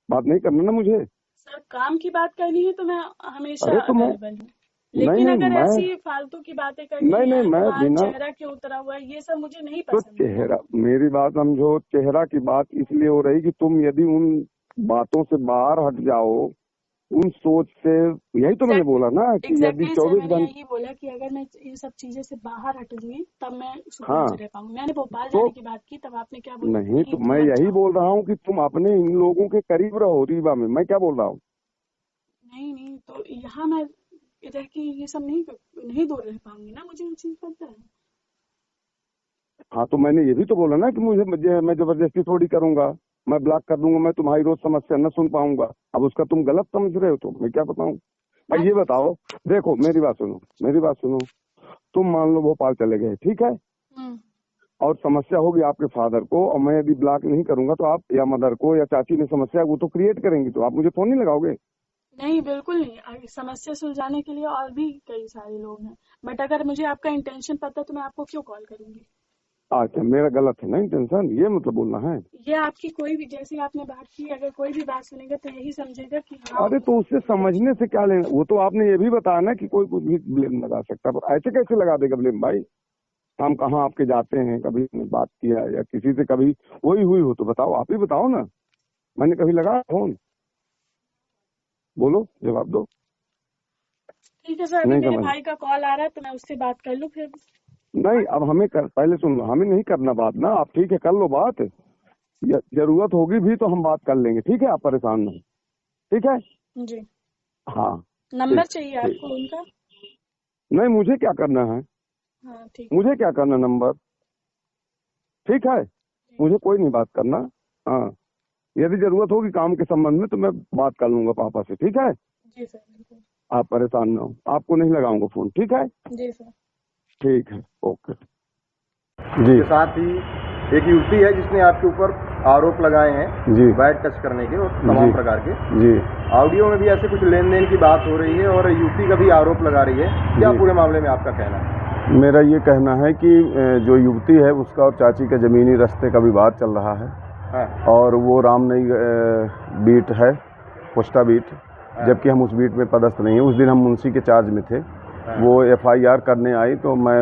बात नहीं करना ना मुझे। सर काम की बात करनी है तो मैं हमेशा अवेलेबल हूँ, लेकिन अगर ऐसी फालतू की बातें करनी है, मैं चेहरा क्यों उतरा हुआ है, ये सब मुझे नहीं पसंद। तो चेहरा, मेरी बात समझो, चेहरा की बात इसलिए हो रही कि तुम यदि उन बातों से बाहर हट जाओ, उन सोच से, यही तो मैंने बोला ना कि यदि 24 घंटे, यही बोला कि अगर मैं इन सब चीजों से बाहर हटूंगी तब मैं सुकून से रह पाऊंगी। मैंने भोपाल जाने की बात की, तब आपने क्या बोला? नहीं तो मैं यही बोल रहा हूँ कि तुम अपने इन लोगों के करीब रहो रीवा में। मैं क्या बोल रहा हूँ? नहीं तो यहाँ मैं रह के ये सब नहीं दूर रह पाऊंगी ना, मुझे ये चीज पता है। हाँ तो मैंने ये भी तो बोला ना कि मैं जबरदस्ती थोड़ी करूंगा, मैं ब्लॉक कर दूंगा, मैं तुम्हारी रोज समस्या न सुन पाऊंगा। अब उसका तुम गलत समझ रहे हो तो मैं क्या बताऊं। अब ये बताओ, देखो मेरी बात सुनो, तुम मान लो भोपाल चले गए, ठीक है, और समस्या होगी आपके फादर को, और मैं यदि ब्लॉक नहीं करूंगा तो आप या मदर को या चाची ने समस्या वो तो क्रिएट करेंगी, तो आप मुझे फोन नहीं लगाओगे? नहीं बिल्कुल नहीं, समस्या सुलझाने के लिए और भी कई सारे लोग हैं, बट अगर मुझे आपका इंटेंशन पता तो मैं आपको क्यों कॉल करूंगी। अच्छा मेरा गलत है ना इंटेंशन, ये मतलब बोलना है? ये आपकी कोई भी, जैसे आपने बात की, अगर कोई भी बात सुनेगा तो यही समझेगा कि हाँ। अरे तो उससे समझने से क्या लेना, वो तो आपने ये भी बताया ना कि कोई कुछ भी ब्लेम लगा सकता है, ऐसे कैसे लगा देगा ब्लेम भाई? हम कहाँ आपके जाते हैं, कभी बात किया या किसी से कभी वही हुई हो तो बताओ, आप ही बताओ ना, मैंने कभी लगाया फोन? बोलो, जवाब दो। ठीक है सर, अभी मेरे भाई का कॉल आ रहा है तो मैं उससे बात कर लूँ फिर। नहीं, अब पहले सुन लो, हमें नहीं करना बात ना, आप ठीक है कर लो बात, जरूरत होगी भी तो हम बात कर लेंगे, ठीक है, आप परेशान नहीं, ठीक है जी। हाँ नंबर चाहिए आपको उनका? नहीं, मुझे क्या करना है। हाँ ठीक, मुझे क्या करना नंबर, ठीक है, मुझे कोई नहीं बात करना। हाँ यदि जरूरत होगी काम के संबंध में तो मैं बात कर लूंगा पापा से, ठीक है जी सर। आप परेशान ना हो, आपको नहीं लगाऊंगा फोन, ठीक है जी सर। ठीक है, ओके जी। साथ ही एक युवती है जिसने आपके ऊपर आरोप लगाए हैं जी, बैड टच करने के और तमाम प्रकार के। जी, ऑडियो में भी ऐसे कुछ लेन देन की बात हो रही है और युवती का भी आरोप लगा रही है, क्या पूरे मामले में आपका कहना है? मेरा ये कहना है कि जो युवती है उसका और चाची का ज़मीनी रास्ते का विवाद चल रहा है। हाँ। और वो रामनई बीट है, पोस्टा बीट, जबकि हम उस बीट में पदस्थ नहीं है। उस दिन हम मुंशी के चार्ज में थे। वो FIR करने आई तो मैं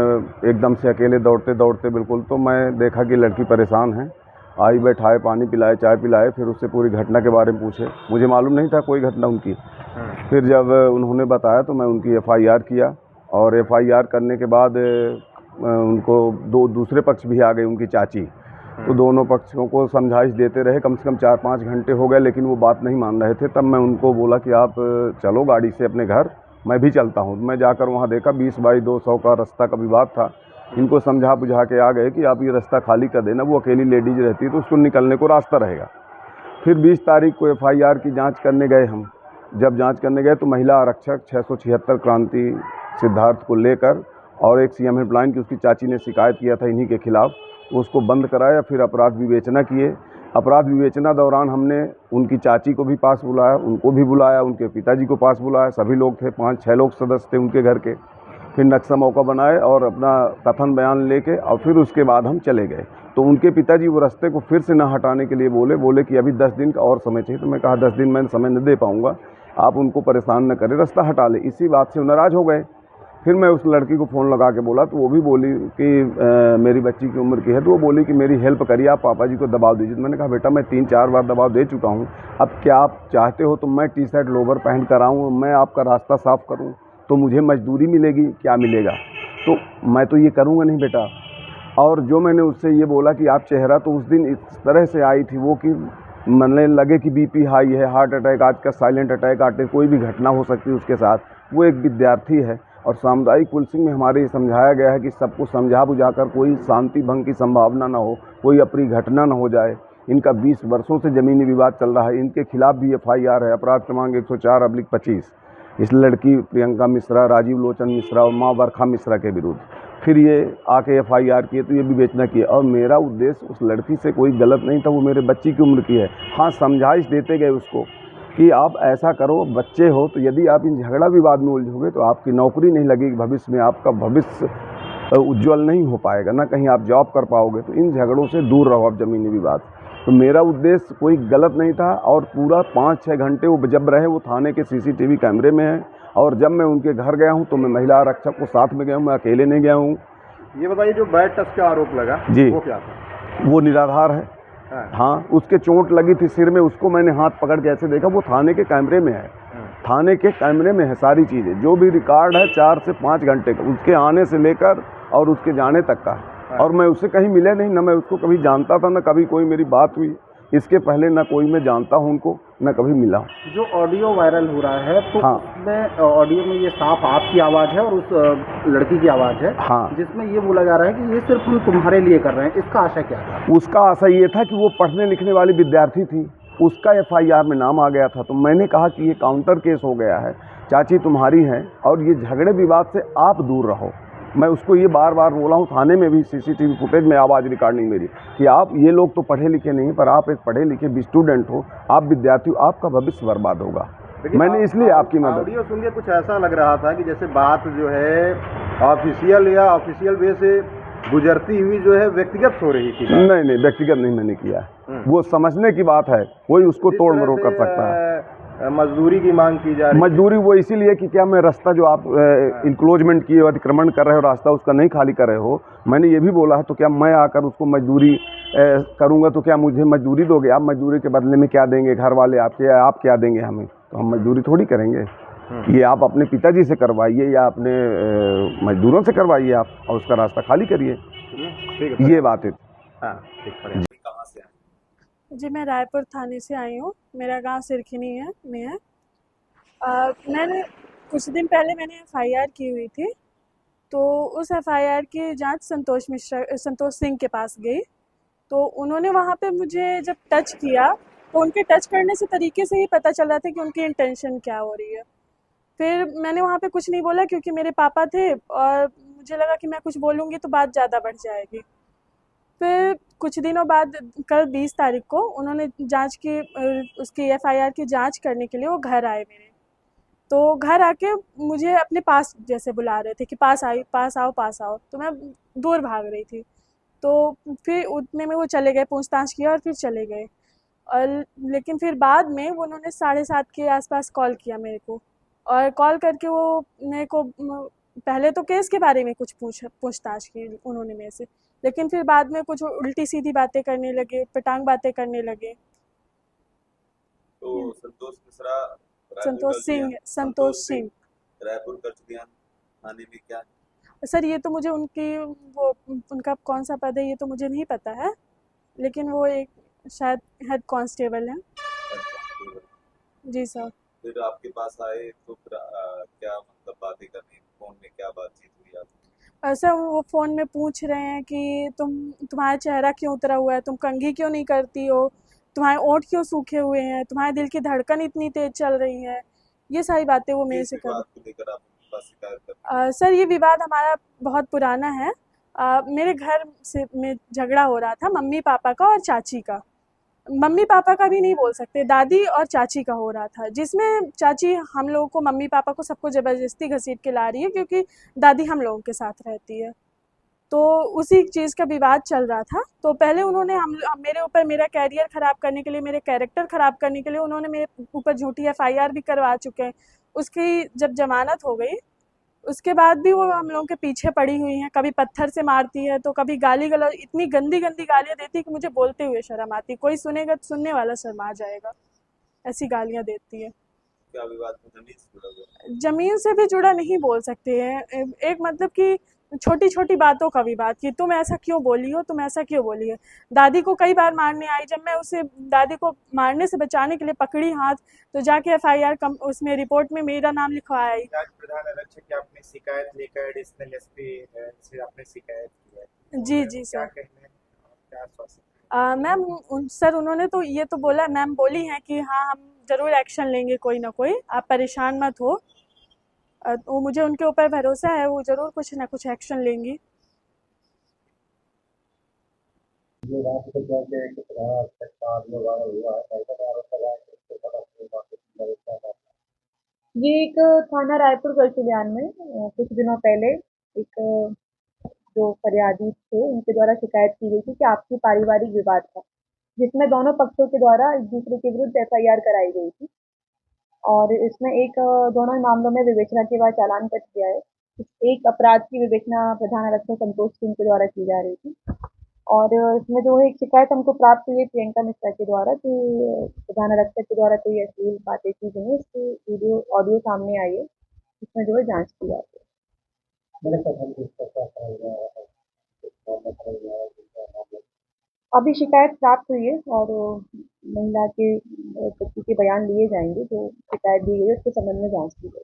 एकदम से अकेले दौड़ते दौड़ते बिल्कुल, तो मैं देखा कि लड़की परेशान है। आई, बैठाए, पानी पिलाए, चाय पिलाए, फिर उससे पूरी घटना के बारे में पूछे। मुझे मालूम नहीं था कोई घटना उनकी। फिर जब उन्होंने बताया तो मैं उनकी FIR किया और FIR करने के बाद उनको दूसरे पक्ष भी आ गए, उनकी चाची। तो दोनों पक्षों को समझाइश देते रहे, कम से कम 4-5 घंटे हो गए, लेकिन वो बात नहीं मान रहे थे। तब मैं उनको बोला कि आप चलो गाड़ी से अपने घर, मैं भी चलता हूँ। मैं जाकर वहाँ देखा 20 बाई 200 का रास्ता का विवाद था। इनको समझा बुझा के आ गए कि आप ये रास्ता खाली कर देना, वो अकेली लेडीज रहती है तो उसको निकलने को रास्ता रहेगा। फिर 20 तारीख को FIR की जांच करने गए हम। जब जांच करने गए तो महिला आरक्षक 676 क्रांति सिद्धार्थ को लेकर और एक CM हेल्पलाइन की उसकी चाची ने शिकायत किया था इन्हीं के खिलाफ, उसको बंद कराया। फिर अपराध विवेचना किए। अपराध विवेचना दौरान हमने उनकी चाची को भी पास बुलाया, उनको भी बुलाया, उनके पिताजी को पास बुलाया। सभी लोग थे, 5-6 लोग सदस्य थे उनके घर के। फिर नक्शा मौका बनाए और अपना कथन बयान लेके और फिर उसके बाद हम चले गए। तो उनके पिताजी वो रास्ते को फिर से ना हटाने के लिए बोले कि अभी 10 दिन का और समय चाहिए। तो मैं कहा 10 दिन मैं समय न दे पाऊँगा, आप उनको परेशान न करें, रास्ता हटा ले। इसी बात से नाराज़ हो गए। फिर मैं उस लड़की को फ़ोन लगा के बोला तो वो भी बोली कि मेरी बच्ची की उम्र की है, तो वो बोली कि मेरी हेल्प करिए, आप पापा जी को दबाव दीजिए। तो मैंने कहा बेटा मैं 3-4 बार दबाव दे चुका हूँ, अब क्या आप चाहते हो तो मैं टी-शर्ट लोवर पहन कर आऊँ, मैं आपका रास्ता साफ़ करूँ तो मुझे मजदूरी मिलेगी, क्या मिलेगा? तो मैं तो ये करूँगा नहीं बेटा। और जो मैंने उससे ये बोला कि आप चेहरा तो उस दिन इस तरह से आई थी वो कि मन लगे कि BP हाई है, हार्ट अटैक, आज का साइलेंट अटैक आते, कोई भी घटना हो सकती है उसके साथ। वो एक विद्यार्थी है और सामुदायिक पुलिसिंग में हमारे ये समझाया गया है कि सबको समझा बुझाकर कोई शांति भंग की संभावना ना हो, कोई अप्रिय घटना ना हो जाए। इनका 20 वर्षों से ज़मीनी विवाद चल रहा है। इनके खिलाफ भी FIR है, अपराध क्रमांक 104/25 इस लड़की प्रियंका मिश्रा, राजीव लोचन मिश्रा और माँ बरखा मिश्रा के विरुद्ध। फिर ये आके FIR किए तो ये विवेचना किए। और मेरा उद्देश्य उस लड़की से कोई गलत नहीं था, वो मेरे बच्ची की उम्र की है। हाँ, समझाइश देते गए उसको कि आप ऐसा करो, बच्चे हो तो यदि आप इन झगड़ा विवाद में उलझोगे तो आपकी नौकरी नहीं लगेगी, भविष्य में आपका भविष्य उज्ज्वल नहीं हो पाएगा, ना कहीं आप जॉब कर पाओगे। तो इन झगड़ों से दूर रहो आप, ज़मीनी विवाद। तो मेरा उद्देश्य कोई गलत नहीं था। और पूरा 5-6 घंटे वो जब रहे, वो थाने के CCTV कैमरे में है। और जब मैं उनके घर गया हूँ तो मैं महिला आरक्षक को साथ में गया हूँ, मैं अकेले नहीं गया हूँ। ये बताइए जो बैड टच का आरोप लगा जी, वो क्या था? वो निराधार है। हाँ, उसके चोट लगी थी सिर में, उसको मैंने हाथ पकड़ के ऐसे देखा, वो थाने के कैमरे में है। थाने के कैमरे में है सारी चीज़ें, जो भी रिकॉर्ड है 4 से 5 घंटे का, उसके आने से लेकर और उसके जाने तक का। और मैं उससे कहीं मिले नहीं, ना मैं उसको कभी जानता था, ना कभी कोई मेरी बात हुई। इसके पहले ना कोई मैं जानता हूँ उनको, ना कभी मिला हूँ। जो ऑडियो वायरल हो रहा है तो हाँ, उसमें ऑडियो में ये साफ आपकी आवाज़ है और उस लड़की की आवाज़ है। हाँ, जिसमें ये बोला जा रहा है कि ये सिर्फ हम तुम्हारे लिए कर रहे हैं, इसका आशय क्या था? उसका आशय ये था कि वो पढ़ने लिखने वाली विद्यार्थी थी, उसका FIR में नाम आ गया था। तो मैंने कहा कि ये काउंटर केस हो गया है, चाची तुम्हारी हैं और ये झगड़े विवाद से आप दूर रहो। मैं उसको ये बार बार बोला हूँ, थाने में भी CCTV फुटेज में आवाज़ रिकॉर्डिंग मेरी, कि आप ये लोग तो पढ़े लिखे नहीं, पर आप एक पढ़े लिखे भी स्टूडेंट हो, आप विद्यार्थी हो, आपका भविष्य बर्बाद होगा। मैंने इसलिए आपकी मदद। ऑडियो सुन के कुछ ऐसा लग रहा था कि जैसे बात जो है ऑफिशियल या ऑफिशियल वे से गुजरती हुई जो है व्यक्तिगत हो रही थी। नहीं, व्यक्तिगत नहीं मैंने किया, वो समझने की बात है, कोई उसको तोड़ मरोड़ कर सकता है। मजदूरी की मांग की जा रही है। मजदूरी वो इसीलिए कि क्या मैं रास्ता जो आप इंक्लोजमेंट किए हो, अतिक्रमण कर रहे हो, रास्ता उसका नहीं खाली कर रहे हो, मैंने ये भी बोला है, तो क्या मैं आकर उसको मजदूरी करूंगा तो क्या मुझे मजदूरी दोगे? आप मजदूरी के बदले में क्या देंगे घर वाले आपके, आप क्या देंगे हमें? तो हम मजदूरी थोड़ी करेंगे। ये आप अपने पिताजी से करवाइए या अपने मजदूरों से करवाइए आप, और उसका रास्ता खाली करिए। ये बात है। जी, मैं रायपुर थाने से आई हूँ, मेरा गांव सिरखिनी में है। मैंने कुछ दिन पहले मैंने FIR की हुई थी, तो उस FIR की जांच संतोष सिंह के पास गई। तो उन्होंने वहाँ पे मुझे जब टच किया तो उनके टच करने से तरीके से ही पता चल रहा था कि उनकी इंटेंशन क्या हो रही है। फिर मैंने वहाँ पे कुछ नहीं बोला क्योंकि मेरे पापा थे और मुझे लगा कि मैं कुछ बोलूँगी तो बात ज़्यादा बढ़ जाएगी। फिर कुछ दिनों बाद कल 20 तारीख को उन्होंने जांच की, उसकी एफआईआर की जांच करने के लिए वो घर आए मेरे। तो घर आके मुझे अपने पास जैसे बुला रहे थे कि पास आओ। तो मैं दूर भाग रही थी। तो फिर उतने में वो चले गए, पूछताछ किया और फिर चले गए। और लेकिन फिर बाद में वो उन्होंने 7:30 के आसपास कॉल किया मेरे को, और कॉल करके वो मेरे को पहले तो केस के बारे में कुछ पूछताछ की उन्होंने मेरे से, लेकिन फिर बाद में कुछ उल्टी सीधी बातें करने लगे, पटांग बातें करने लगे। तो संतोष मिश्रा, संतोष सिंह रायपुर कचरियान थाने में क्या? सर ये तो मुझे उनका कौन सा पद है ये तो मुझे नहीं पता है, लेकिन वो एक शायद हेड कांस्टेबल है। जी सर। फिर आपके पास आए तो फिर क्या मतलब बातें करनी, फोन में क्या बातचीत हुई आपकी? सर वो फ़ोन में पूछ रहे हैं कि तुम्हारा चेहरा क्यों उतरा हुआ है, तुम कंघी क्यों नहीं करती हो, तुम्हारे ओंठ क्यों सूखे हुए हैं, तुम्हारे दिल की धड़कन इतनी तेज चल रही है। ये सारी बातें वो मेरे से सर ये विवाद हमारा बहुत पुराना है। मेरे घर में झगड़ा हो रहा था मम्मी पापा का और चाची का। मम्मी पापा का भी नहीं बोल सकते, दादी और चाची का हो रहा था, जिसमें चाची हम लोगों को, मम्मी पापा को सबको ज़बरदस्ती घसीट के ला रही है क्योंकि दादी हम लोगों के साथ रहती है। तो उसी चीज़ का विवाद चल रहा था। तो पहले उन्होंने मेरे ऊपर मेरा कैरियर ख़राब करने के लिए, मेरे कैरेक्टर ख़राब करने के लिए उन्होंने मेरे ऊपर झूठी एफआईआर भी करवा चुके हैं। उसकी जब जमानत हो गई उसके बाद भी वो हम लोगों के पीछे पड़ी हुई हैं। कभी पत्थर से मारती है तो कभी गाली गलौज, इतनी गंदी गालियाँ देती है कि मुझे बोलते हुए शर्म आती। कोई सुनेगा तो सुनने वाला शर्मा जाएगा, ऐसी गालियाँ देती है। क्या विवाद जमीन से जुड़ा हुआ? जमीन से भी जुड़ा नहीं बोल सकते हैं, एक मतलब कि छोटी छोटी बातों का विवाद कि तुम ऐसा क्यों बोली हो, तुम ऐसा क्यों बोली है। दादी को कई बार मारने आई, जब मैं उसे दादी को मारने से बचाने के लिए पकड़ी हाथ तो जाके एफआईआर उसमें रिपोर्ट में मेरा नाम लिखवाया आई। प्रधान आरक्षक की आपने शिकायत लेकर एडिशनल एसपी से आपने शिकायत की है? जी सर। मैम सर उन्होंने तो ये तो बोला, मैम बोली हैं कि हाँ हम ज़रूर एक्शन लेंगे कोई ना कोई, आप परेशान मत हो। वो मुझे उनके ऊपर भरोसा है, वो ज़रूर कुछ ना कुछ एक्शन लेंगी। ये एक थाना रायपुर गढ़चिलियान में कुछ दिनों पहले एक जो फरियादी थे उनके द्वारा शिकायत की गई थी कि आपसी पारिवारिक विवाद था, जिसमें दोनों पक्षों के द्वारा एक दूसरे के विरुद्ध एफआईआर कराई गई थी। और इसमें दोनों ही मामलों में विवेचना के बाद चालान कट गया है। एक अपराध की विवेचना प्रधान आरक्षक संतोष सिंह के द्वारा की जा रही थी, और इसमें जो है एक शिकायत हमको प्राप्त हुई है प्रियंका मिश्रा के द्वारा कि प्रधान आरक्षक के द्वारा कोई अश्लील बातें की गई है। इसकी वीडियो ऑडियो सामने आई है, इसमें जो है जांच की जाती है। अभी शिकायत प्राप्त हुई है और महिला के पति के बयान लिए जाएंगे, जो शिकायत दी गई है उसके संबंध में जांच की गई।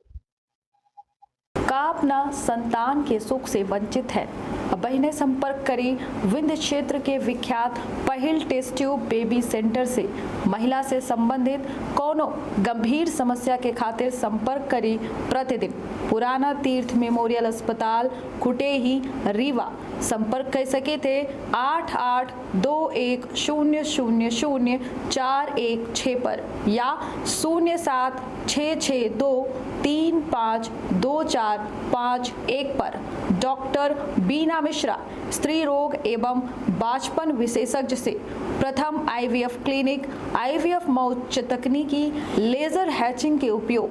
का अपना संतान के सुख से वंचित है? बहने संपर्क करी विंध्य क्षेत्र के विख्यात पहिल टेस्ट ट्यूब बेबी सेंटर से। महिला से संबंधित कोनो गंभीर समस्या के खातिर संपर्क करी प्रतिदिन पुराना तीर्थ मेमोरियल अस्पताल कुटेही रीवा। संपर्क कर सके थे 8821000416 पर या 0766235245 पर। डॉक्टर बीना मिश्रा, स्त्री रोग एवं बांझपन विशेषज्ञ से प्रथम आईवीएफ क्लिनिक, आईवीएफ में उच्च तकनीकी लेजर हैचिंग के उपयोग